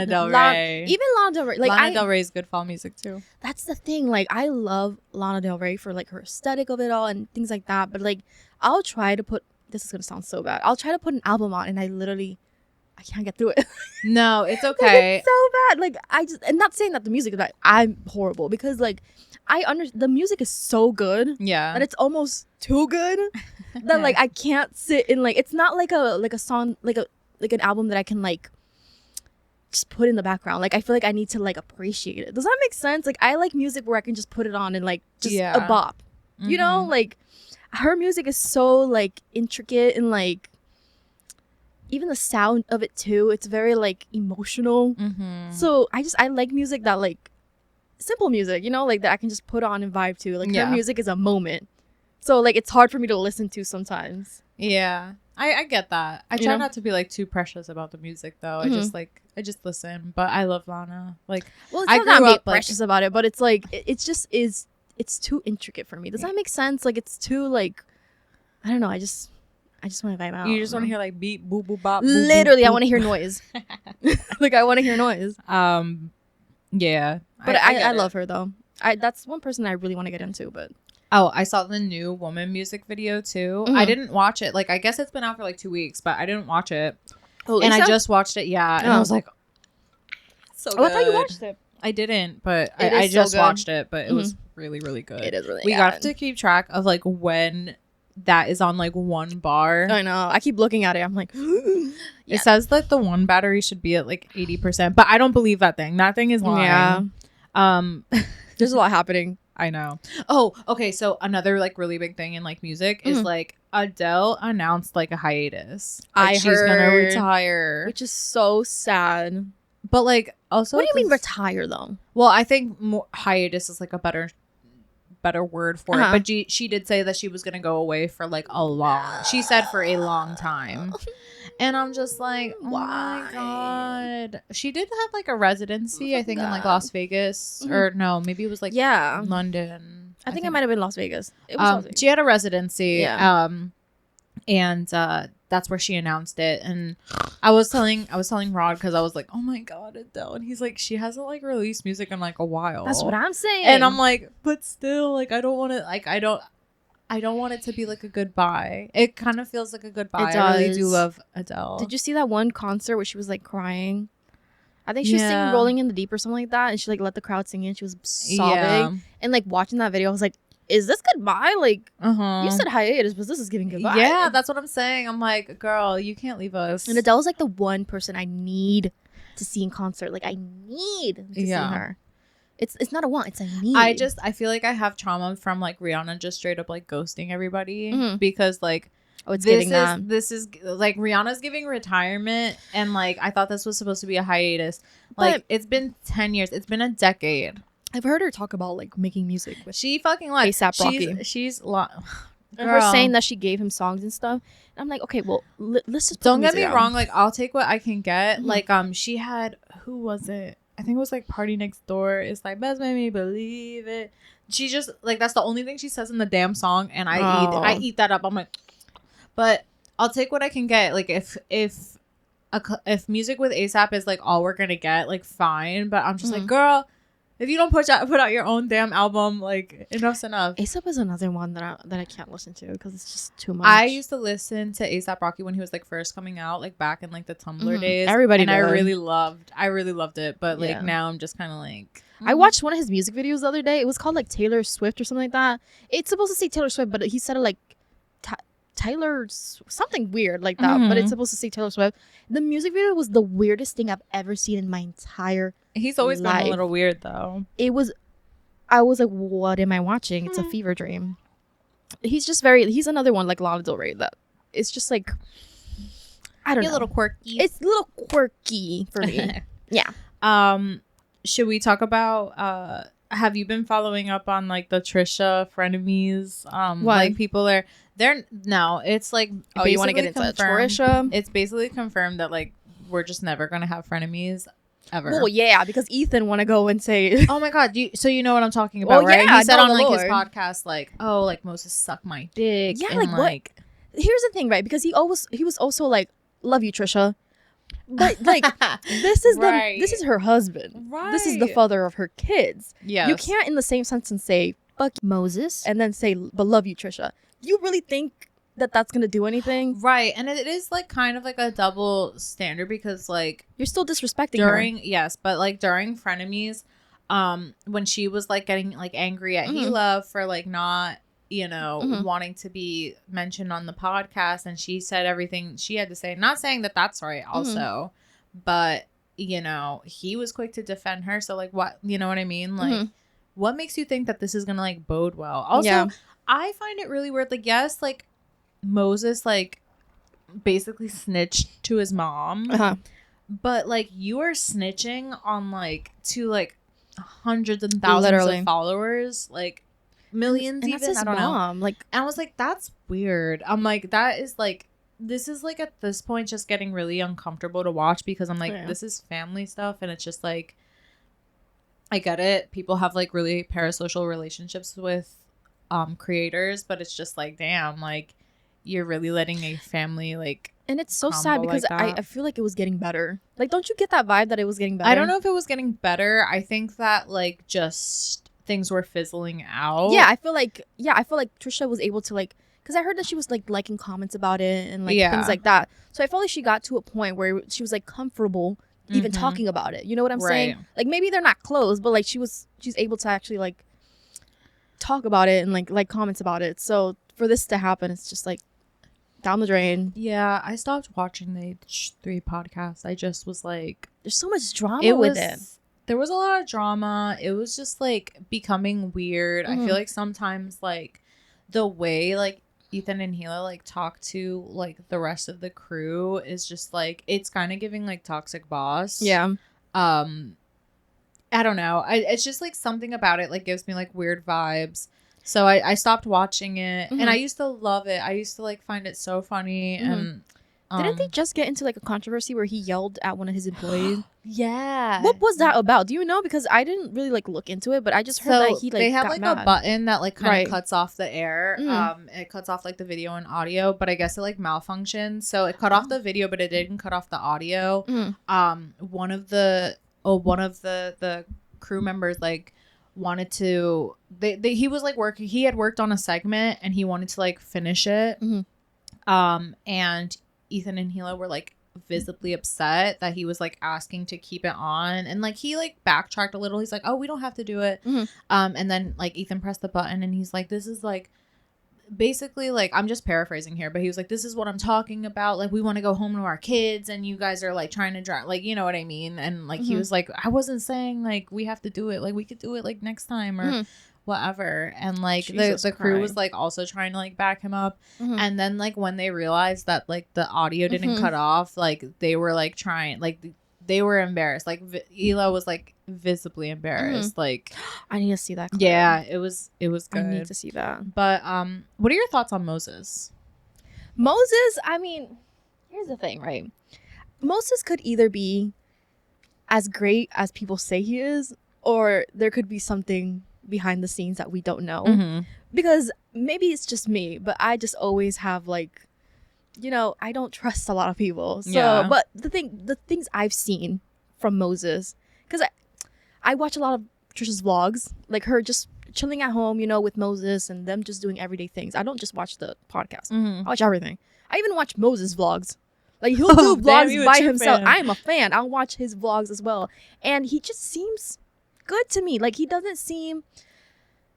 Del Rey. Even Lana Del Rey. Like Lana Del Rey's good fall music too. that's the thing. Like I love Lana Del Rey for like her aesthetic of it all and things like that. But like I'll try to put. This is gonna sound so bad. I'll try to put an album on and I can't get through it. No, it's Like, okay. it's so bad. Like I just, and not saying that the music is bad. I'm horrible because like the music is so good Yeah. that it's almost too good that like I can't sit in like it's not like a song like an album that I can like just put in the background. Like I feel like I need to like appreciate it. Does that make sense? Like I like music where I can just put it on and like just Yeah. a bop. You know, like her music is so like intricate and like even the sound of it too. It's very like emotional. So I like music that like simple music, you know, like that I can just put on and vibe to. Like Yeah. her music is a moment. So like it's hard for me to listen to sometimes. Yeah. I get that. I You try know? not to be like too precious about the music though. Mhm. I just listen. But I love Lana. Like Well, it's I not that I'm grew being up, like- precious about it, but it's like it's too intricate for me. Does that make sense? Like it's too like I don't know. I just want to vibe out. you just want to hear like beat boop boop bop. boop, boop, Literally, I boop. want to hear noise. Like I want to hear noise. Yeah. But get I it. love her though. That's one person I really want to get into. But Oh, I saw the new Woman music video too. Mhm. I didn't watch it. Like I guess it's been out for like 2 weeks, but I didn't watch it. oh, And I Lisa? just watched it, yeah. And I Oh. was like, so good. I thought you watched it. I didn't, but It I is so just good. watched it, but it was really, really good. It is really. We good. got to keep track of like when that is on like one bar. I know. I keep looking at it. I'm like, It says that the one battery should be at like 80%, but I don't believe that thing. That thing is lying. Yeah. There's a lot happening. I know. Oh, okay. So another like really big thing in like music is like Adele announced like a hiatus. Like, she's gonna retire, which is so sad. But like also, what do you mean retire though? Well, I think hiatus is like a better word for it. But she did say that she was gonna go away for like a long. She said for a long time. And I'm just like, oh my God. She did have like a residency, I think, in like Las Vegas. Or no, maybe it was like London. I think it might have been Las Vegas. It was Las Vegas. She had a residency. Yeah. And that's where she announced it. And I was telling Rod, because I was like, oh my God, Adele. And he's like, she hasn't like released music in like a while. That's what I'm saying. And I'm like, but still, like, I don't want to, like, I don't want it to be like a goodbye. It kind of feels like a goodbye. I really do love Adele. Did you see that one concert where she was like crying? I think she was singing Rolling in the Deep or something like that. And she like let the crowd sing it. She was sobbing. Yeah. And like watching that video, I was like, is this goodbye? Like, you said hiatus, but this is giving goodbye. Yeah, that's what I'm saying. I'm like, girl, you can't leave us. And Adele's like the one person I need to see in concert. Like, I need to see her. It's not a want, it's a need. I feel like I have trauma from like Rihanna just straight up like ghosting everybody because like this is like Rihanna's giving retirement, and like I thought this was supposed to be a hiatus. Like, but it's been 10 years. It's been a decade. I've heard her talk about like making music with she fucking like A$AP Rocky. She's her saying that she gave him songs and stuff. And I'm like, okay, well, let's just don't get me wrong. Like, I'll take what I can get. Like, she had, who was it? I think it was like Party Next Door. It's like, best made me believe it. She just like, that's the only thing she says in the damn song, and I eat that up. I'm like, but I'll take what I can get. Like, if music with A$AP is like all we're gonna get, like, fine. But I'm just like, girl, if you don't put out your own damn album, like, enough's enough. A$AP is another one that I can't listen to because it's just too much. I used to listen to A$AP Rocky when he was like first coming out, like back in like the Tumblr days. Everybody did. I really loved it. But like now I'm just kind of like, I watched one of his music videos the other day. It was called like Taylor Swift or something like that. It's supposed to say Taylor Swift, but he said it like Tyler something weird like that. But it's supposed to say Taylor Swift. The music video was the weirdest thing I've ever seen in my entire He's always been a little weird though. I was like, what am I watching? It's a fever dream. He's another one like Lana Del Rey that it's just like, I don't know. A little quirky. It's a little quirky for me. Yeah. Should we talk about have you been following up on like the Trisha frenemies? Like people it's like, oh, you want to get into Trisha? It's basically confirmed that like we're just never gonna have frenemies ever. Well, yeah, because Ethan want to go and say, oh my God, so you know what I'm talking about, right? Yeah, he said on like his podcast, like, oh, like Moses sucked my dick. Yeah, and, like what? Here's the thing, right? Because he was also like, love you, Trisha, but like this is her husband. Right. This is the father of her kids. Yeah, you can't in the same sentence say fuck Moses and then say but love you, Trisha. You really think that's gonna do anything? Right. And it is like kind of like a double standard because like you're still disrespecting her. Yes, but like during frenemies, when she was like getting like angry at Hila for like not, you know, wanting to be mentioned on the podcast, and she said everything she had to say, not saying that that's right also, but you know, he was quick to defend her. So like, what, you know what I mean? Like, what makes you think that this is gonna like bode well? Also, I find it really weird. Like, yes, like Moses like basically snitched to his mom, but like you are snitching on like to like hundreds and thousands of followers, like millions, and even. I don't know. Like, and I was like, that's weird. I'm like, that is like, this is like at this point just getting really uncomfortable to watch because I'm like, this is family stuff, and it's just like, I get it. People have like really parasocial relationships with creators, but it's just like, damn, like you're really letting a family like, and it's so sad because like I feel like it was getting better. Like, don't you get that vibe that it was getting better? I don't know if it was getting better. I think that like just things were fizzling out. I feel like Trisha was able to like, because I heard that she was like liking comments about it and like things like that. So I felt like she got to a point where she was like comfortable even talking about it. You know what I'm saying? Like maybe they're not close, but like she's able to actually like talk about it and like comments about it. So for this to happen, it's just like down the drain. Yeah, I stopped watching the H3 podcast. I just was like, there's so much drama with it. There was a lot of drama. It was just like becoming weird. I feel like sometimes like the way like Ethan and Gila like talk to like the rest of the crew is just like, it's kind of giving like toxic boss. Yeah. I don't know. It's just like something about it like gives me like weird vibes. So I stopped watching it, and I used to love it. I used to like find it so funny. And didn't they just get into like a controversy where he yelled at one of his employees? Yeah. What was that about? Do you know? Because I didn't really like look into it, but I just heard that he like they have got like mad. a button that like kind of cuts off the air. It cuts off like the video and audio, but I guess it like malfunctioned, so it cut off the video, but it didn't cut off the audio. One of the crew members like wanted to he was like working, he had worked on a segment and he wanted to like finish it. And Ethan and Gila were like visibly upset that he was like asking to keep it on, and like he like backtracked a little. He's like, oh, we don't have to do it. And then like Ethan pressed the button and he's like, this is like basically like, I'm just paraphrasing here, but he was like, this is what I'm talking about, like we want to go home to our kids and you guys are like trying to drive, like, you know what I mean? And like he was like, I wasn't saying like we have to do it, like we could do it like next time or whatever. And like the crew was like also trying to like back him up. And then like when they realized that like the audio didn't cut off, like they were like trying, like they were embarrassed. Like Hila was like visibly embarrassed. Like I need to see that clip. Yeah, it was good. I need to see that. But what are your thoughts on Moses? I mean, here's the thing, right? Moses could either be as great as people say he is, or there could be something behind the scenes that we don't know. Because maybe it's just me, but I just always have like, you know, I don't trust a lot of people. So but the things I've seen from Moses, because I watch a lot of Trisha's vlogs, like her just chilling at home, you know, with Moses and them just doing everyday things. I don't just watch the podcast. I watch everything. I even watch Moses vlogs. Like he'll do vlogs by himself. I am a fan. I'll watch his vlogs as well. And he just seems good to me. Like he doesn't seem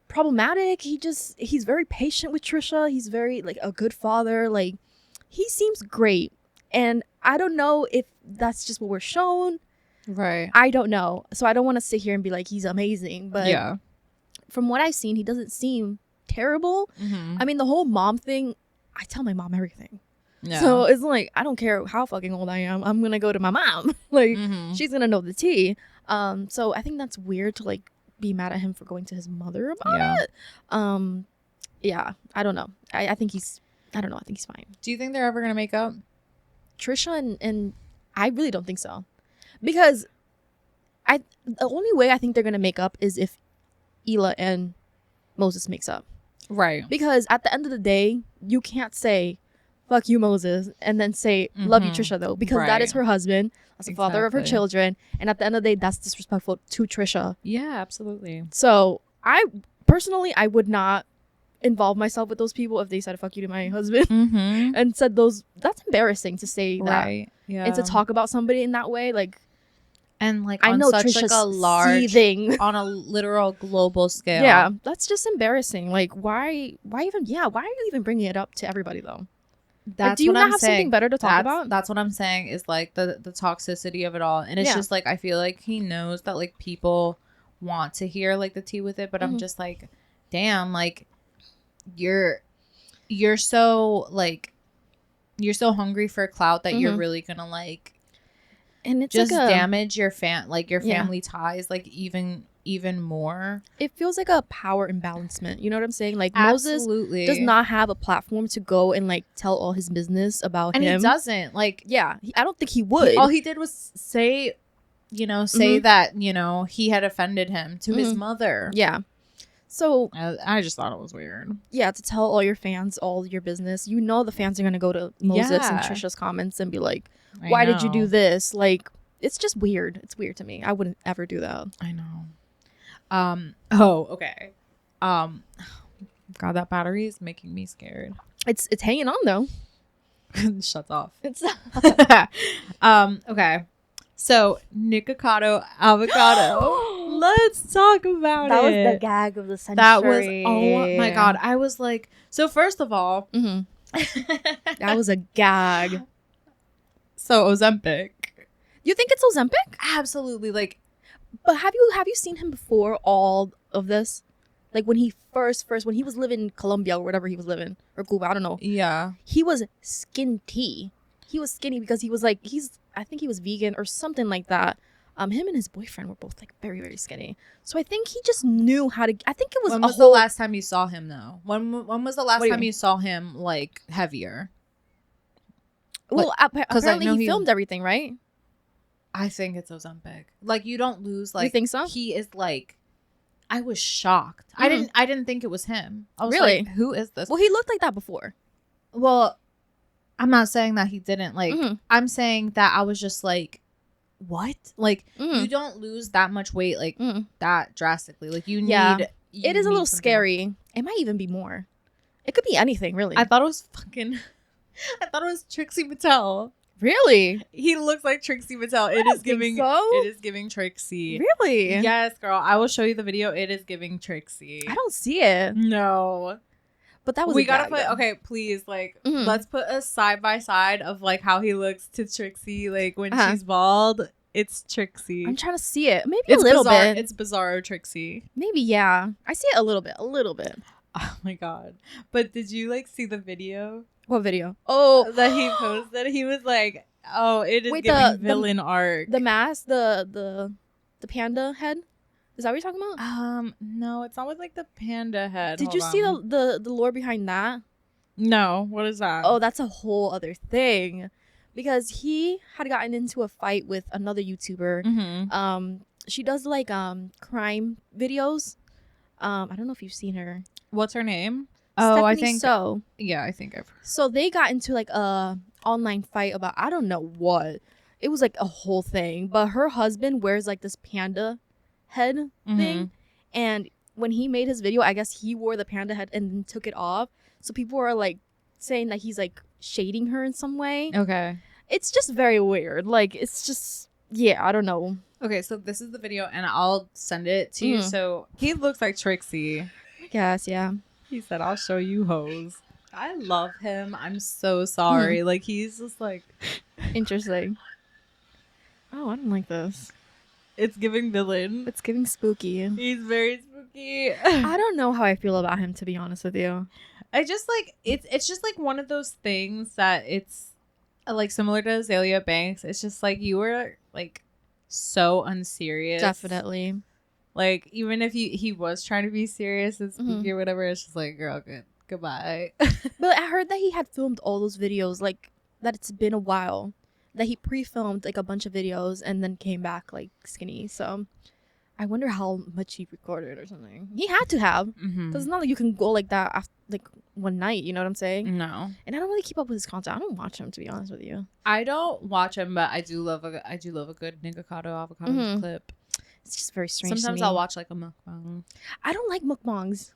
problematic. He's very patient with Trisha. He's very like a good father. Like he seems great. And I don't know if that's just what we're shown. Right. I don't know. So I don't want to sit here and be like he's amazing. But yeah, from what I've seen, he doesn't seem terrible. I mean, the whole mom thing, I tell my mom everything. Yeah. So it's like, I don't care how fucking old I am. I'm going to go to my mom. Like, she's going to know the tea. So I think that's weird to, like, be mad at him for going to his mother about it. Yeah, I don't know. I think he's fine. Do you think they're ever going to make up? Trisha and I really don't think so. Because the only way I think they're going to make up is if Hila and Moses makes up. Right. Because at the end of the day, you can't say, fuck you, Moses, and then say, love you, Trisha, though. Because that is her husband. That's the father of her children. And at the end of the day, that's disrespectful to Trisha. Yeah, absolutely. So I would not involve myself with those people if they said fuck you to my husband and said those. That's embarrassing to say that. Right. Yeah. And to talk about somebody in that way. Like, and like I on know such Trisha's like a large seething. On a literal global scale. Yeah, that's just embarrassing. Like, why are you even bringing it up to everybody though? That's like, do you not have something better to talk about? That's what I'm saying is like the toxicity of it all. And it's just like, I feel like he knows that like people want to hear like the tea with it, but I'm just like, damn, like you're so hungry for clout that you're really gonna like, and it's just like damage your family ties like even more. It feels like a power imbalancement, you know what I'm saying? Like Absolutely. Moses does not have a platform to go and like tell all his business about him, and he doesn't like. I don't think he would. All he did was say that he had offended him to his mother. So I just thought it was weird. Yeah, to tell all your fans all your business. You know the fans are gonna go to Moses and Trisha's comments and be like, why did you do this? Like, it's just weird. It's weird to me. I wouldn't ever do that. I know. Okay. God, that battery is making me scared. It's hanging on though. Shuts off. It's okay. So nikocado avocado. Let's talk about That it. was the gag of the century. That was, oh my God. I was like, so first of all, that was a gag. So Ozempic. You think it's Ozempic? Absolutely. Like, but have you seen him before all of this? Like when he first when he was living in Colombia or whatever he was living, or Cuba, I don't know. yeah. He was skinty. He was skinny because he was like I think he was vegan or something like that. Him and his boyfriend were both like very, very skinny. So I think he just knew how to. I think it was. When was the last time you saw him though? When was the last time you saw him like heavier? Well, Like, apparently he filmed everything, right? I think it's Ozempic. Like you don't lose. Like you think so? He is like. I was shocked. I didn't think it was him. I was really? like, who is this? Well, he looked like that before. Well, I'm not saying that he didn't. Like, I'm saying that I was just like, what? Like, you don't lose that much weight like that drastically. Like, you need. It is a little scary. It might even be more. It could be anything, really. I thought it was Trixie Mattel. Really? He looks like Trixie Mattel. It is giving. So? It is giving Trixie. Really? Yes, girl. I will show you the video. It is giving Trixie. I don't see it. No. But that was. We gotta put. Okay, please. Like, let's put a side by side of like how he looks to Trixie. Like when she's bald, it's Trixie. I'm trying to see it. Maybe it's a little bizarre. bit. It's Bizarro Trixie. Maybe I see it a little bit. A little bit. Oh my God! But did you like see the video? What video? Oh, that he posted. He was like, "Oh, it is giving villain arc." The mask, the panda head. Is that what you're talking about? No, it's not with like the panda head. Did you see the lore behind that? No, what is that? Oh, that's a whole other thing, because he had gotten into a fight with another YouTuber. She does like crime videos. I don't know if you've seen her. What's her name? Stephanie I think so. Yeah, I think I've heard. So they got into like a online fight about I don't know what. It was like a whole thing. But her husband wears like this panda head thing, and when he made his video, I guess he wore the panda head and then took it off. So people are like saying that he's like shading her in some way. Okay. It's just very weird. Like it's just I don't know. Okay, so this is the video and I'll send it to you. So he looks like Trixie. I guess, yeah. He said, "I'll show you hoes." I love him. I'm so sorry. Like he's just like interesting. Oh, I don't like this. It's giving villain. It's giving spooky. He's very spooky. I don't know how I feel about him, to be honest with you. I just like it's just like one of those things that it's like similar to Azalea Banks. It's just like you were like so unserious. Definitely. Like even if he was trying to be serious and spooky or whatever, it's just like, girl, goodbye. But I heard that he had filmed all those videos, like that it's been a while. That he pre-filmed like a bunch of videos and then came back like skinny. So I wonder how much he recorded or something. He had to have, because it's not like you can go like that after, like one night. You know what I'm saying? No. And I don't really keep up with his content. I don't watch him, to be honest with you. I don't watch him, but I do love a good nikocado avocado clip. It's just very strange. Sometimes I'll watch like a mukbang. I don't like mukbangs.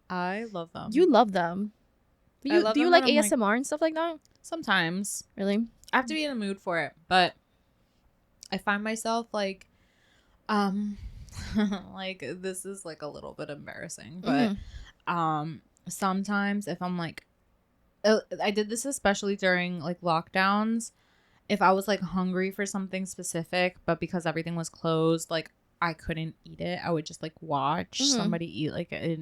I love them. You love them. Do you like ASMR and stuff like that? Sometimes. Really? I have to be in a mood for it, but I find myself like like this is like a little bit embarrassing, but sometimes if I'm like I did this especially during like lockdowns, if I was like hungry for something specific, but because everything was closed, like I couldn't eat it, I would just like watch somebody eat like a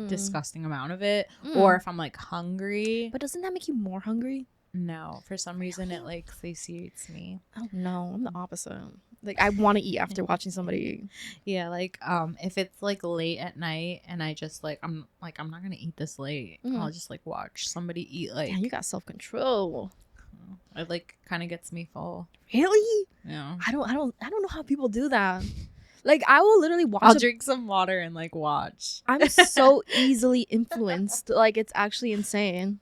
disgusting amount of it. Or if I'm like hungry. But doesn't that make you more hungry? No, for some reason it like satiates me. Oh no, I'm the opposite. Like I want to eat after watching somebody eat. Yeah, like if it's like late at night and I just like I'm not gonna eat this late. I'll just like watch somebody eat. Like, yeah, you got self-control. It like kind of gets me full. Really? Yeah. I don't know how people do that. Like I will literally watch. I'll drink some water and like watch. I'm so easily influenced. Like it's actually insane.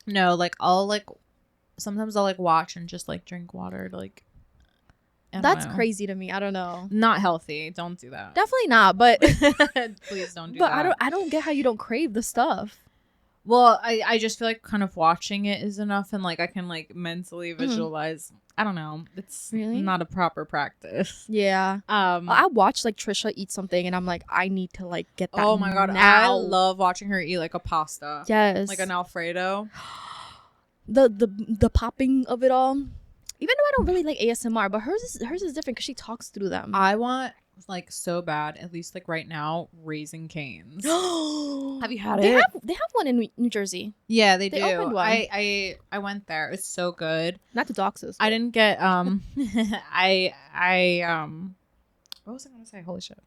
No, like sometimes I'll like watch and just like drink water to like. That's crazy to me. I don't know. Not healthy. Don't do that. Definitely not. But please don't do that. But I don't get how you don't crave the stuff. Well, I just feel like kind of watching it is enough, and like I can like mentally visualize. I don't know. It's Really? not a proper practice. Yeah. I watched like Trisha eat something, and I'm like, I need to like get that. Oh my god, now. I love watching her eat like a pasta. Yes. Like an Alfredo. The popping of it all. Even though I don't really like ASMR, but hers is different because she talks through them. I want like so bad, at least like right now, Raising Cane's. Have you had it? They have one in New Jersey. Yeah, they They do. opened one. I went there. It's so good. Not to dox us. I didn't get I what was I gonna say? Holy shit.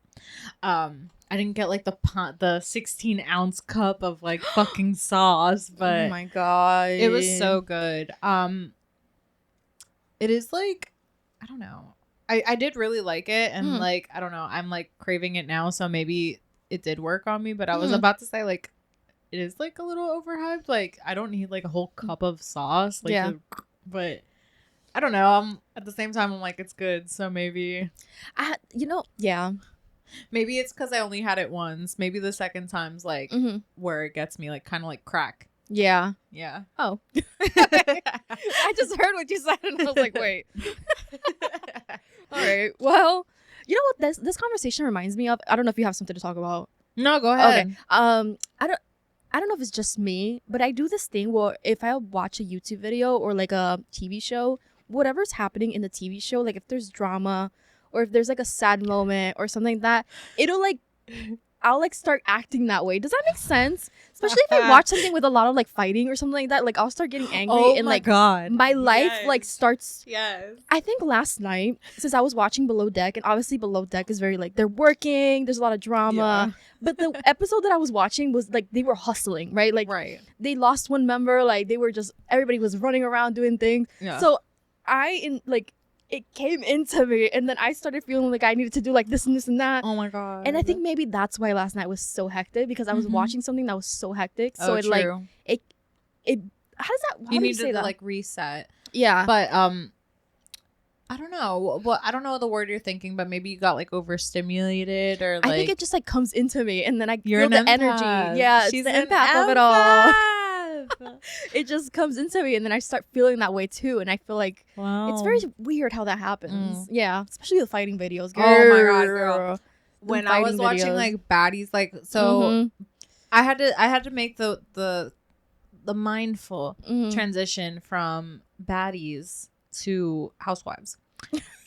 I didn't get like the 16-ounce cup of like fucking sauce, but oh my god, it was so good. It is like, I don't know. I did really like it, and like I don't know, I'm like craving it now, so maybe it did work on me. But I was about to say like it is like a little overhyped. Like I don't need like a whole cup of sauce. Like, yeah, but I don't know. At the same time I'm like it's good, so maybe yeah. Maybe it's because I only had it once. Maybe the second time's like where it gets me, like kind of like crack. Yeah. Yeah. Oh. I just heard what you said and I was like, wait. All right. Well, you know what this conversation reminds me of? I don't know if you have something to talk about. No, go ahead. Okay. I don't know if it's just me, but I do this thing where if I watch a YouTube video or like a TV show, whatever's happening in the TV show, like if there's drama or if there's like a sad moment or something like that, it'll like I'll like start acting that way. Does that make sense? Especially if I watch something with a lot of like fighting or something like that, like I'll start getting angry and like God. my life like starts. Yes. I think last night, since I was watching Below Deck, and obviously Below Deck is very like they're working, there's a lot of drama. But the episode that I was watching was like they were hustling, right? Like they lost one member, like they were just everybody was running around doing things. Yeah. So it came into me, and then I started feeling like I needed to do like this and this and that. Oh my god! And I think maybe that's why last night was so hectic, because I was watching something that was so hectic. So it true. like it. How does that? How you do need to that? like reset. Yeah, but I don't know. Well, I don't know the word you're thinking, but maybe you got like overstimulated or like. I think it just like comes into me, and then I you're feel the empath. energy. Yeah, she's the empath of it all. It just comes into me, and then I start feeling that way too, and I feel like it's very weird how that happens. Yeah, especially the fighting videos. Girl. Oh my god, girl! When I was watching like baddies, like so, I had to make the mindful transition from baddies to housewives,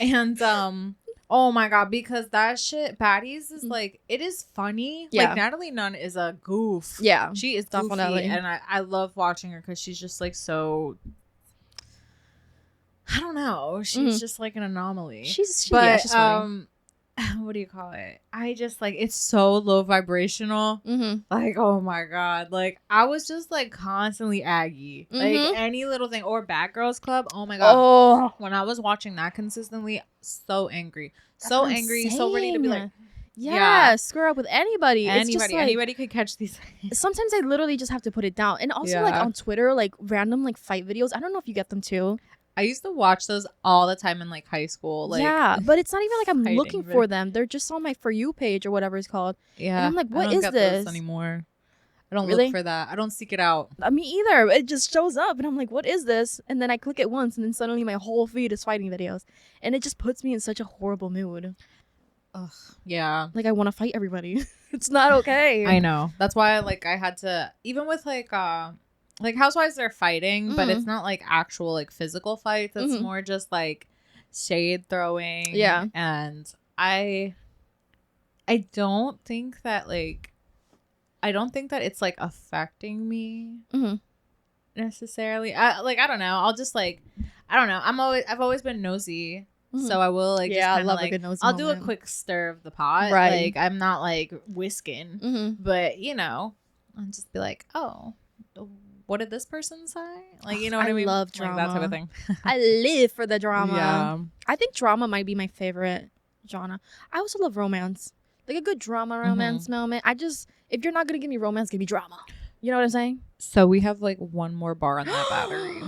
and oh my god, because that shit, baddies is like, it is funny. Yeah. Like Natalie Nunn is a goof. Yeah, she is definitely, goofy, and I love watching her because she's just like so. I don't know. She's just like an anomaly. She's funny. What do you call it? I just like, it's so low vibrational. Like, oh my god, like I was just like constantly aggy, like any little thing, or Bad Girls Club. Oh my god, when I was watching that consistently, so angry, so angry, so ready to be like, screw up with anybody. It's just like, anybody could catch these things. Sometimes I literally just have to put it down. And also like on Twitter, like random like fight videos. I don't know if you get them too. I used to watch those all the time in like high school. Like, yeah, but it's not even like I'm looking for them. They're just on my For You page or whatever it's called. Yeah. And I'm like, what is this anymore? I don't look for that. I don't seek it out. Me either. It just shows up and I'm like, what is this? And then I click it once and then suddenly my whole feed is fighting videos. And it just puts me in such a horrible mood. Ugh, yeah. Like I want to fight everybody. It's not okay. I know. That's why I had to, even with like housewives, they're fighting, but it's not like actual like physical fights. It's more just like shade throwing. Yeah. And I don't think that it's like affecting me necessarily. I don't know. I'll just like, I don't know. I've always been nosy. So I will like, just kind of like, I'll do a quick stir of the pot. Right. Like I'm not like whisking, but you know, I'll just be like, oh, what did this person say? Like, you know what I mean? I love drama. Like that type of thing. I live for the drama. Yeah. I think drama might be my favorite genre. I also love romance. Like a good drama romance moment. If you're not going to give me romance, give me drama. You know what I'm saying? So we have like one more bar on that battery.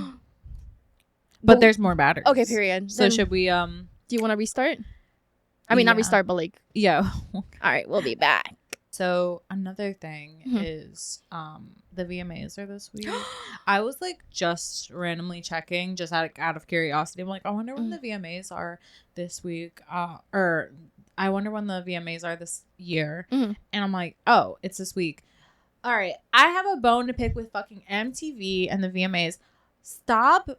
But there's more batteries. Okay, period. So then, should we do you want to restart? I mean, not restart, but like yeah. All right, we'll be back. So another thing is the VMAs are this week. I was like just randomly checking just out of curiosity. I'm like, I wonder when the VMAs are this week. Or I wonder when the VMAs are this year. And I'm like, oh, it's this week. All right. I have a bone to pick with fucking MTV and the VMAs. Stop.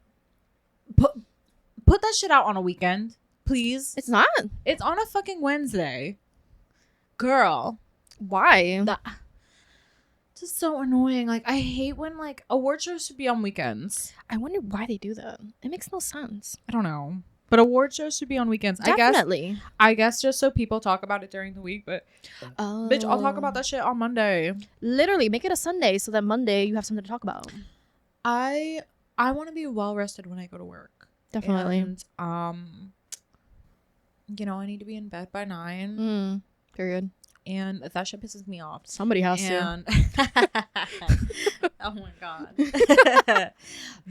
Put that shit out on a weekend, please. It's not. It's on a fucking Wednesday. Girl. Why? Just so annoying. Like, I hate when like award shows should be on weekends. I wonder why they do that. It makes no sense. I don't know. But award shows should be on weekends. Definitely. I guess just so people talk about it during the week. But bitch, I'll talk about that shit on Monday. Literally, make it a Sunday so that Monday you have something to talk about. I want to be well rested when I go to work. Definitely. And you know, I need to be in bed by 9. Period. And that shit pisses me off. Somebody has to. Oh my god.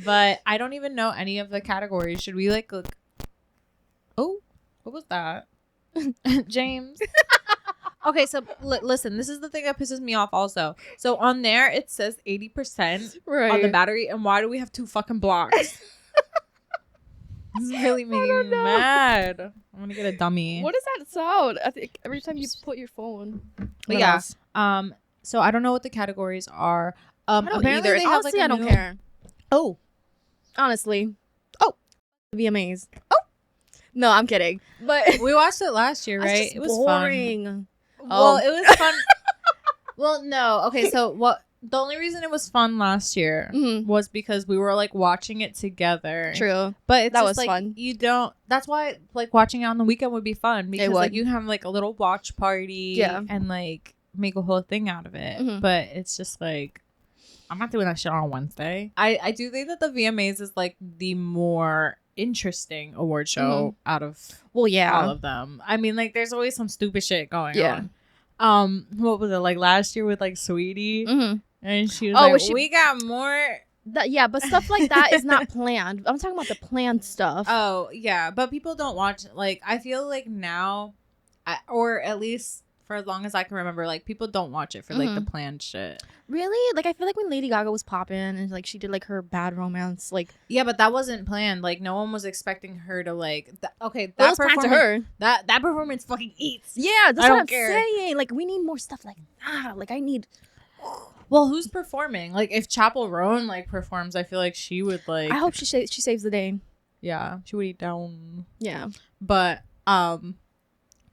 But I don't even know any of the categories. Should we like look? Oh, what was that? James. Okay, so listen, this is the thing that pisses me off also. So on there it says 80% on the battery, and why do we have 2 fucking blocks? This is really making me mad. I'm gonna get a dummy. What does that sound? I think every time you put your phone. But yeah. So I don't know what the categories are. I don't either. Honestly, I don't care. Oh. Honestly. Oh. VMAs. Oh. No, I'm kidding. But we watched it last year, right? It was boring. Fun. Well, it was fun. Well, no. Okay, so the only reason it was fun last year was because we were like watching it together. True. But it's that just, was like, fun. That's why like watching it on the weekend would be fun, because like you have like a little watch party and like make a whole thing out of it. But it's just like, I'm not doing that shit on Wednesday. I do think that the VMAs is like the more interesting award show out of all of them. I mean, like there's always some stupid shit going on. What was it like last year with like Sweetie? And she was like, we got more. But stuff like that is not planned. I'm talking about the planned stuff. Oh, yeah. But people don't watch. Like, I feel like now, or at least for as long as I can remember, like, people don't watch it for, like, the planned shit. Really? Like, I feel like when Lady Gaga was popping and, like, she did, like, her Bad Romance, like... Yeah, but that wasn't planned. Like, no one was expecting her to, like... that was planned to her. That performance fucking eats. Yeah, that's what I'm saying. Like, we need more stuff like that. Like, I need... Well, who's performing? Like, if Chapel Roan, like, performs, I feel like she would, like... I hope she saves the day. Yeah, she would eat down. Yeah. But,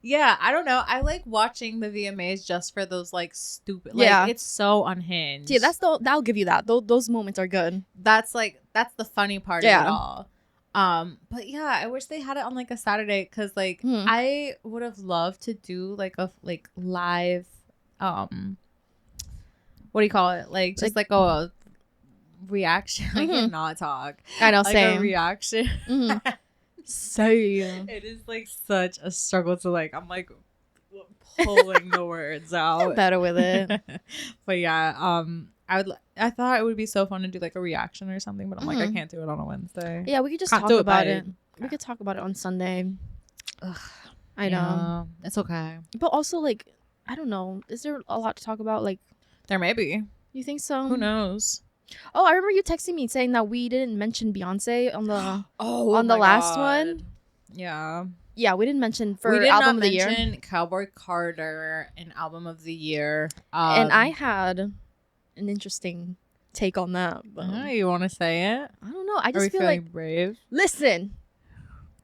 yeah, I don't know. I like watching the VMAs just for those, like, stupid... Like, it's so unhinged. Yeah, that'll give you that. Those moments are good. That's the funny part of it all. But, yeah, I wish they had it on, like, a Saturday, because, like, I would have loved to do, like, a, like, live, what do you call it? Like, just, like a reaction. I cannot talk. I know, like same. A reaction. Same. It is, like, such a struggle to, like, I'm, like, pulling the words out. I'm better with it. But, yeah, I thought it would be so fun to do, like, a reaction or something, but I'm like, I can't do it on a Wednesday. Yeah, we could just talk about it. We could talk about it on Sunday. Ugh, I know. Yeah, it's okay. But also, like, I don't know. Is there a lot to talk about? Like, there may be. You think so? Who knows? Oh, I remember you texting me saying that we didn't mention Beyonce on the the last one. Yeah. Yeah, we didn't mention album of the year. We did not mention Cowboy Carter and album of the year. And I had an interesting take on that. But you want to say it? I don't know. I just feel like brave. Listen.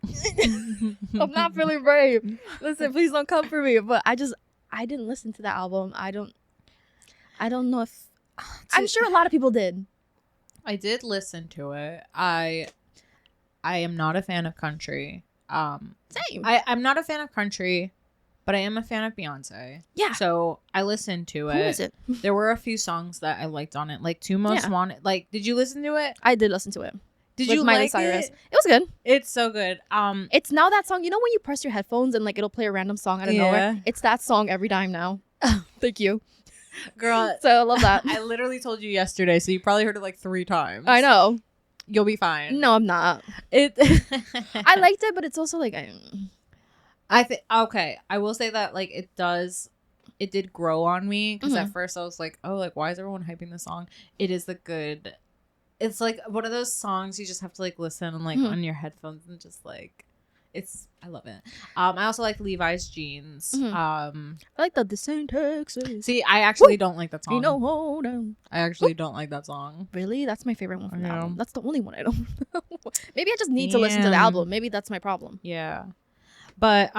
I'm not feeling brave. Listen, please don't come for me. But I didn't listen to that album. I don't know if I'm sure a lot of people did. I did listen to it. I am not a fan of country. Same. I'm not a fan of country, but I am a fan of Beyonce. Yeah. So I listened to it. Who is it? There were a few songs that I liked on it. Like Two Most Wanted. Like, did you listen to it? I did listen to it. Did you like Cyrus? It was good. It's so good. It's now that song. You know when you press your headphones and like it'll play a random song out of nowhere? It's that song every time now. Thank you. Girl, so I love that. I literally told you yesterday, so you probably heard it like 3 times. I know. You'll be fine. No, I'm not. I liked it, but it's also like I think okay. I will say that like it does. it did grow on me because at first I was like, oh, like why is everyone hyping this song? It is it's like one of those songs you just have to like listen and like on your headphones and just like I love it. I also like Levi's Jeans. I like the Saint Texas. See, I actually don't like that song. You know, hold on. I actually don't like that song. Really? That's my favorite one from the album. That's the only one I don't know. Maybe I just need to listen to the album. Maybe that's my problem. Yeah. But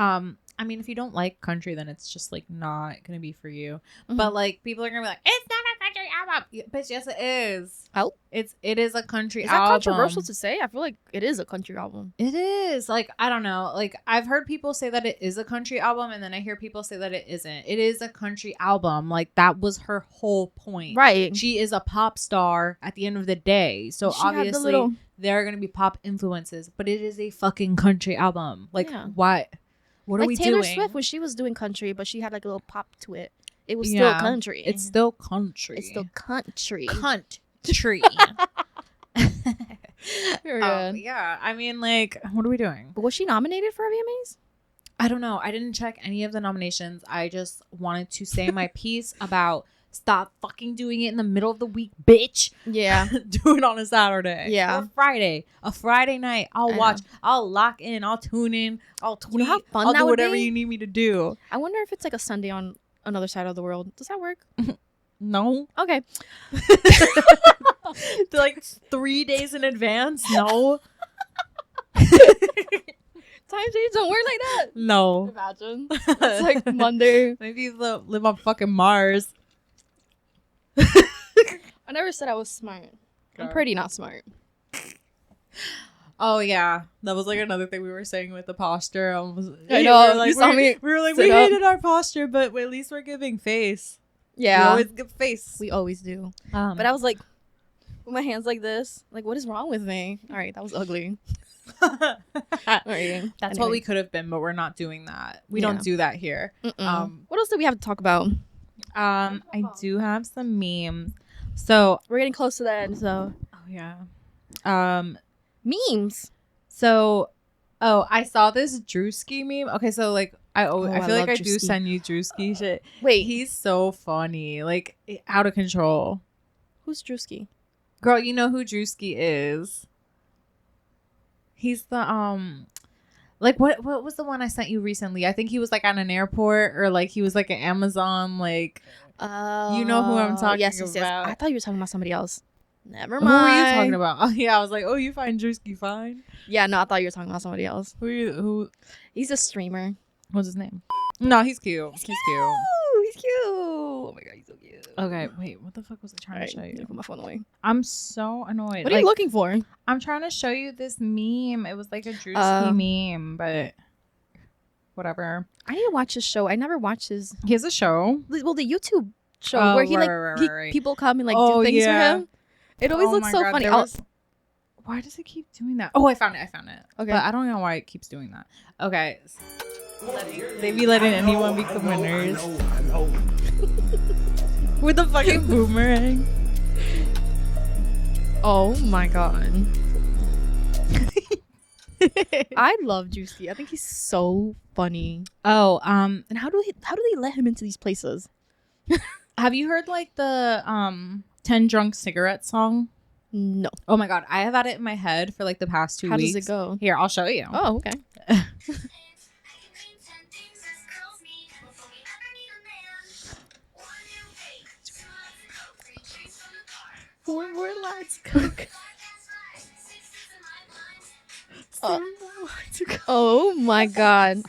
I mean, if you don't like country, then it's just like not gonna be for you. But like people are gonna be like, it's not a country album. But yes, it is. Oh, it is a country album. Is album. that controversial to say? I feel like it is a country album. It is. Like, I don't know. Like, I've heard people say that it is a country album, and then I hear people say that it isn't. It is a country album. Like, that was her whole point. Right. She is a pop star at the end of the day. So obviously there are gonna be pop influences, but it is a fucking country album. Like, what? What are we doing? Like Taylor Swift when she was doing country, but she had like a little pop to it. It was still country. It's still country. It's still country. Country. Yeah. I mean, like, what are we doing? But was she nominated for a VMAs? I don't know. I didn't check any of the nominations. I just wanted to say my piece about stop fucking doing it in the middle of the week, bitch. Yeah. Do it on a Saturday. Yeah. Or Friday. A Friday night. I'll watch. I'll lock in. I'll tune in. I'll tweet. You know how fun I'll that do would whatever be? you need me to do. I wonder if it's like a Sunday on another side of the world. Does that work? No. Okay. Like 3 days in advance? No. Time change don't work like that. No. Imagine. It's like Monday. Maybe you live on fucking Mars. I never said I was smart. I'm pretty not smart. Oh yeah, that was like another thing we were saying with the posture. I know. Like, you saw me. We were like, we hated our posture, but at least we're giving face. Yeah, we always give face. We always do. But I was like, with my hands like this. Like, what is wrong with me? All right, that was ugly. Right. That's what we could have been, but we're not doing that. We don't do that here. What else do we have to talk about? I do have some memes. So we're getting close to the end. So memes. So I saw this Drewski meme. Okay, so like I feel like I do send you Drewski shit. Wait, he's so funny, like out of control. Who's Drewski? Girl, you know who Drewski is. He's the like what was the one I sent you recently? I think he was like at an airport or like he was like an Amazon like you know who I'm talking about. Yes. I thought you were talking about somebody else. Never mind. Who are you talking about? Oh yeah, I was like, oh, you find Drewski fine? Yeah, no, I thought you were talking about somebody else. Who? He's a streamer. What's his name? No, he's cute. He's cute. He's cute. Oh my god, he's so cute. Okay, wait, what the fuck was I trying to show you? Put my phone away. I'm so annoyed. What are you looking for? I'm trying to show you this meme. It was like a Drewski meme, but whatever. I need to watch his show. I never watched his. He has a show. Well, the YouTube show where he right. People come and like do things for him. It always looks so funny. Why does it keep doing that? Oh, I found it. Okay. But I don't know why it keeps doing that. Okay. They be letting anyone become winners. With the fucking boomerang. Oh my god. I love Juicy. I think he's so funny. Oh, and how do they let him into these places? Have you heard like the 10 Drunk Cigarettes song? No. Oh my god, I have had it in my head for like the past 2 weeks. How does it go? Here, I'll show you. Oh, okay. Four more lights cook. Oh my god.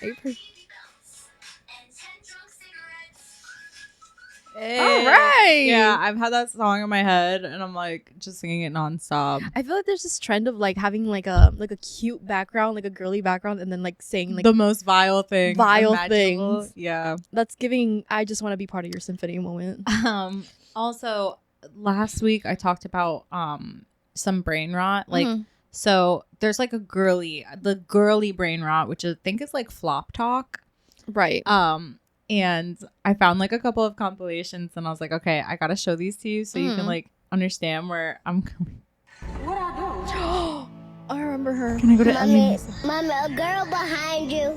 All right. Yeah, I've had that song in my head and I'm like just singing it nonstop. I feel like there's this trend of like having like a cute background, like a girly background, and then like saying like the most vile things. Yeah. That's giving I just want to be part of your symphony moment. Also last week I talked about some brain rot. Like so there's like the girly brain rot, which I think is like flop talk. Right. And I found like a couple of compilations and I was like, okay, I gotta show these to you so you can like understand where I'm coming. What I do? I remember her. Can I go to Mommy, a girl behind you.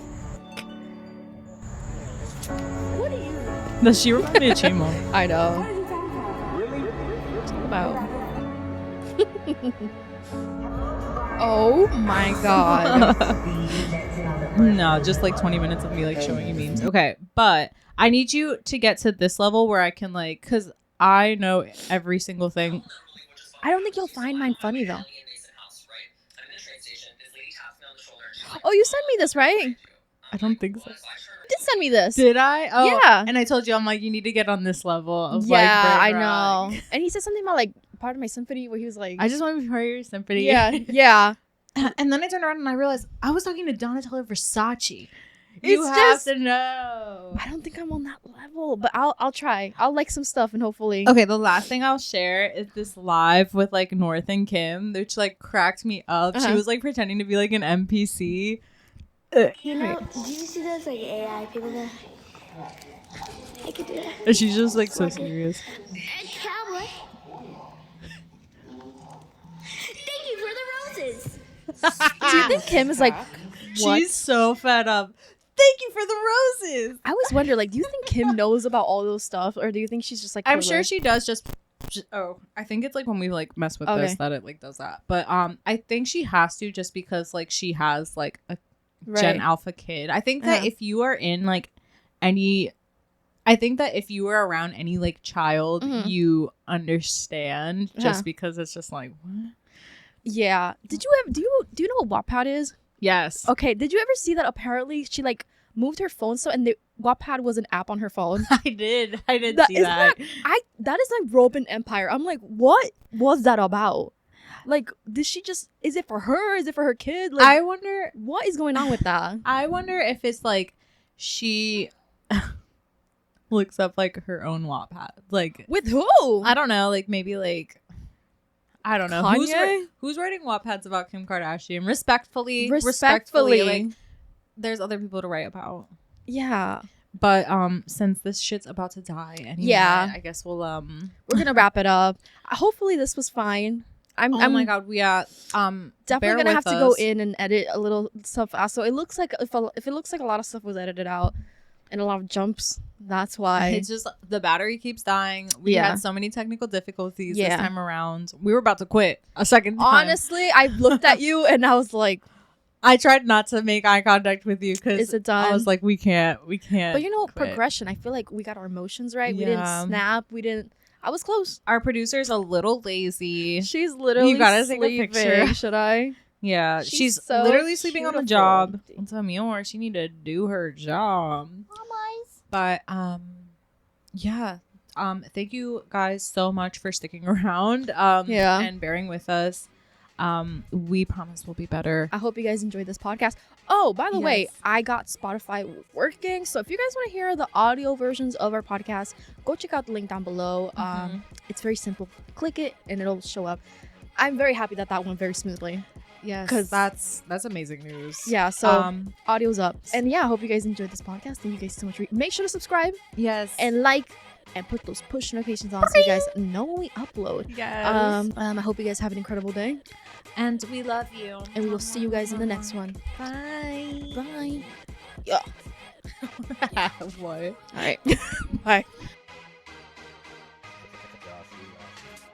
What are you? Does she remind me of Chimo? I know. Talk about. Oh my god. No, just like 20 minutes of me like showing you memes. Okay, but I need you to get to this level where I can like, because I know every single thing. I don't think you'll find mine funny though. Oh, you sent me this, right? I don't think so. You did send me this. Did I? Oh, Yeah. And I told you, I'm like, you need to get on this level of Yeah, like, I brain know. rot. And he said something about like part of my symphony where he was like, I just want to be part of your symphony. yeah, yeah. And then I turned around and I realized I was talking to Donatella Versace. It's You have just- to know. I don't think I'm on that level, but I'll try. I'll like some stuff and hopefully. Okay, the last thing I'll share is this live with like North and Kim, which like cracked me up. She was like pretending to be like an NPC. You know, did you see those like AI people that I could do that? And she's just like so serious. Cowboy. Thank you for the roses. Do you think Kim is like what? She's so fed up. Thank you for the roses. I always wonder, like, do you think Kim knows about all those stuff, or do you think she's just like? I'm sure clueless? she does. Just I think it's like when we like mess with this that it like does that. But I think she has to just because like she has like a Gen Alpha kid. I think that if you are in like I think that if you were around any like child, you understand just because it's just like what? Yeah. Did you ever do you know what Wattpad is? Yes. Okay. Did you ever see that? Apparently, she like moved her phone so, and Wattpad was an app on her phone. I did see isn't that. That is like Roman Empire. I'm like, what was that about? Like, did she just? Is it for her? Is it for her kid? Like, I wonder what is going on with that. I wonder if it's like she looks up like her own Wattpad. Like With who? I don't know, like maybe like I don't know Kanye? who's writing Wattpads about Kim Kardashian. Respectfully, Respectfully. like there's other people to write about. Yeah. But since this shit's about to die anyway, Yeah. I guess we'll We're gonna wrap it up. Hopefully, this was fine. oh my god, we definitely bear gonna have with to go us. in and edit a little stuff out. So it looks like if it looks like a lot of stuff was edited out and a lot of jumps, that's why. It's just the battery keeps dying. We Yeah. had so many technical difficulties Yeah. this time around. We were about to quit a second time. Honestly, I looked at you and I was like, I tried not to make eye contact with you Is because it done? I was like, we can't. but you know, quit. progression. I feel like we got our emotions right. We Yeah. didn't snap. We didn't. I was close. Our producer's a little lazy. She's literally. You gotta take a sleeping. picture. Should I? Yeah, She's she's so literally sleeping on the beautiful. job. Don't tell me more. She need to do her job. But yeah. Thank you guys so much for sticking around. Yeah. and bearing with us. We promise we'll be better. I hope you guys enjoyed this podcast. Oh, by the way, Yes. I got Spotify working. So if you guys want to hear the audio versions of our podcast, go check out the link down below. It's very simple. Click it and it'll show up. I'm very happy that went very smoothly. Yes, 'Cause- that's amazing news. Yeah, so audio's up. And yeah, I hope you guys enjoyed this podcast. Thank you guys so much. Make sure to subscribe yes, and like and put those push notifications on so you guys know when we upload. yes, I hope you guys have an incredible day. and we love you. And we will see you guys in the next one. Bye. Bye. Yeah. What? All right. Bye.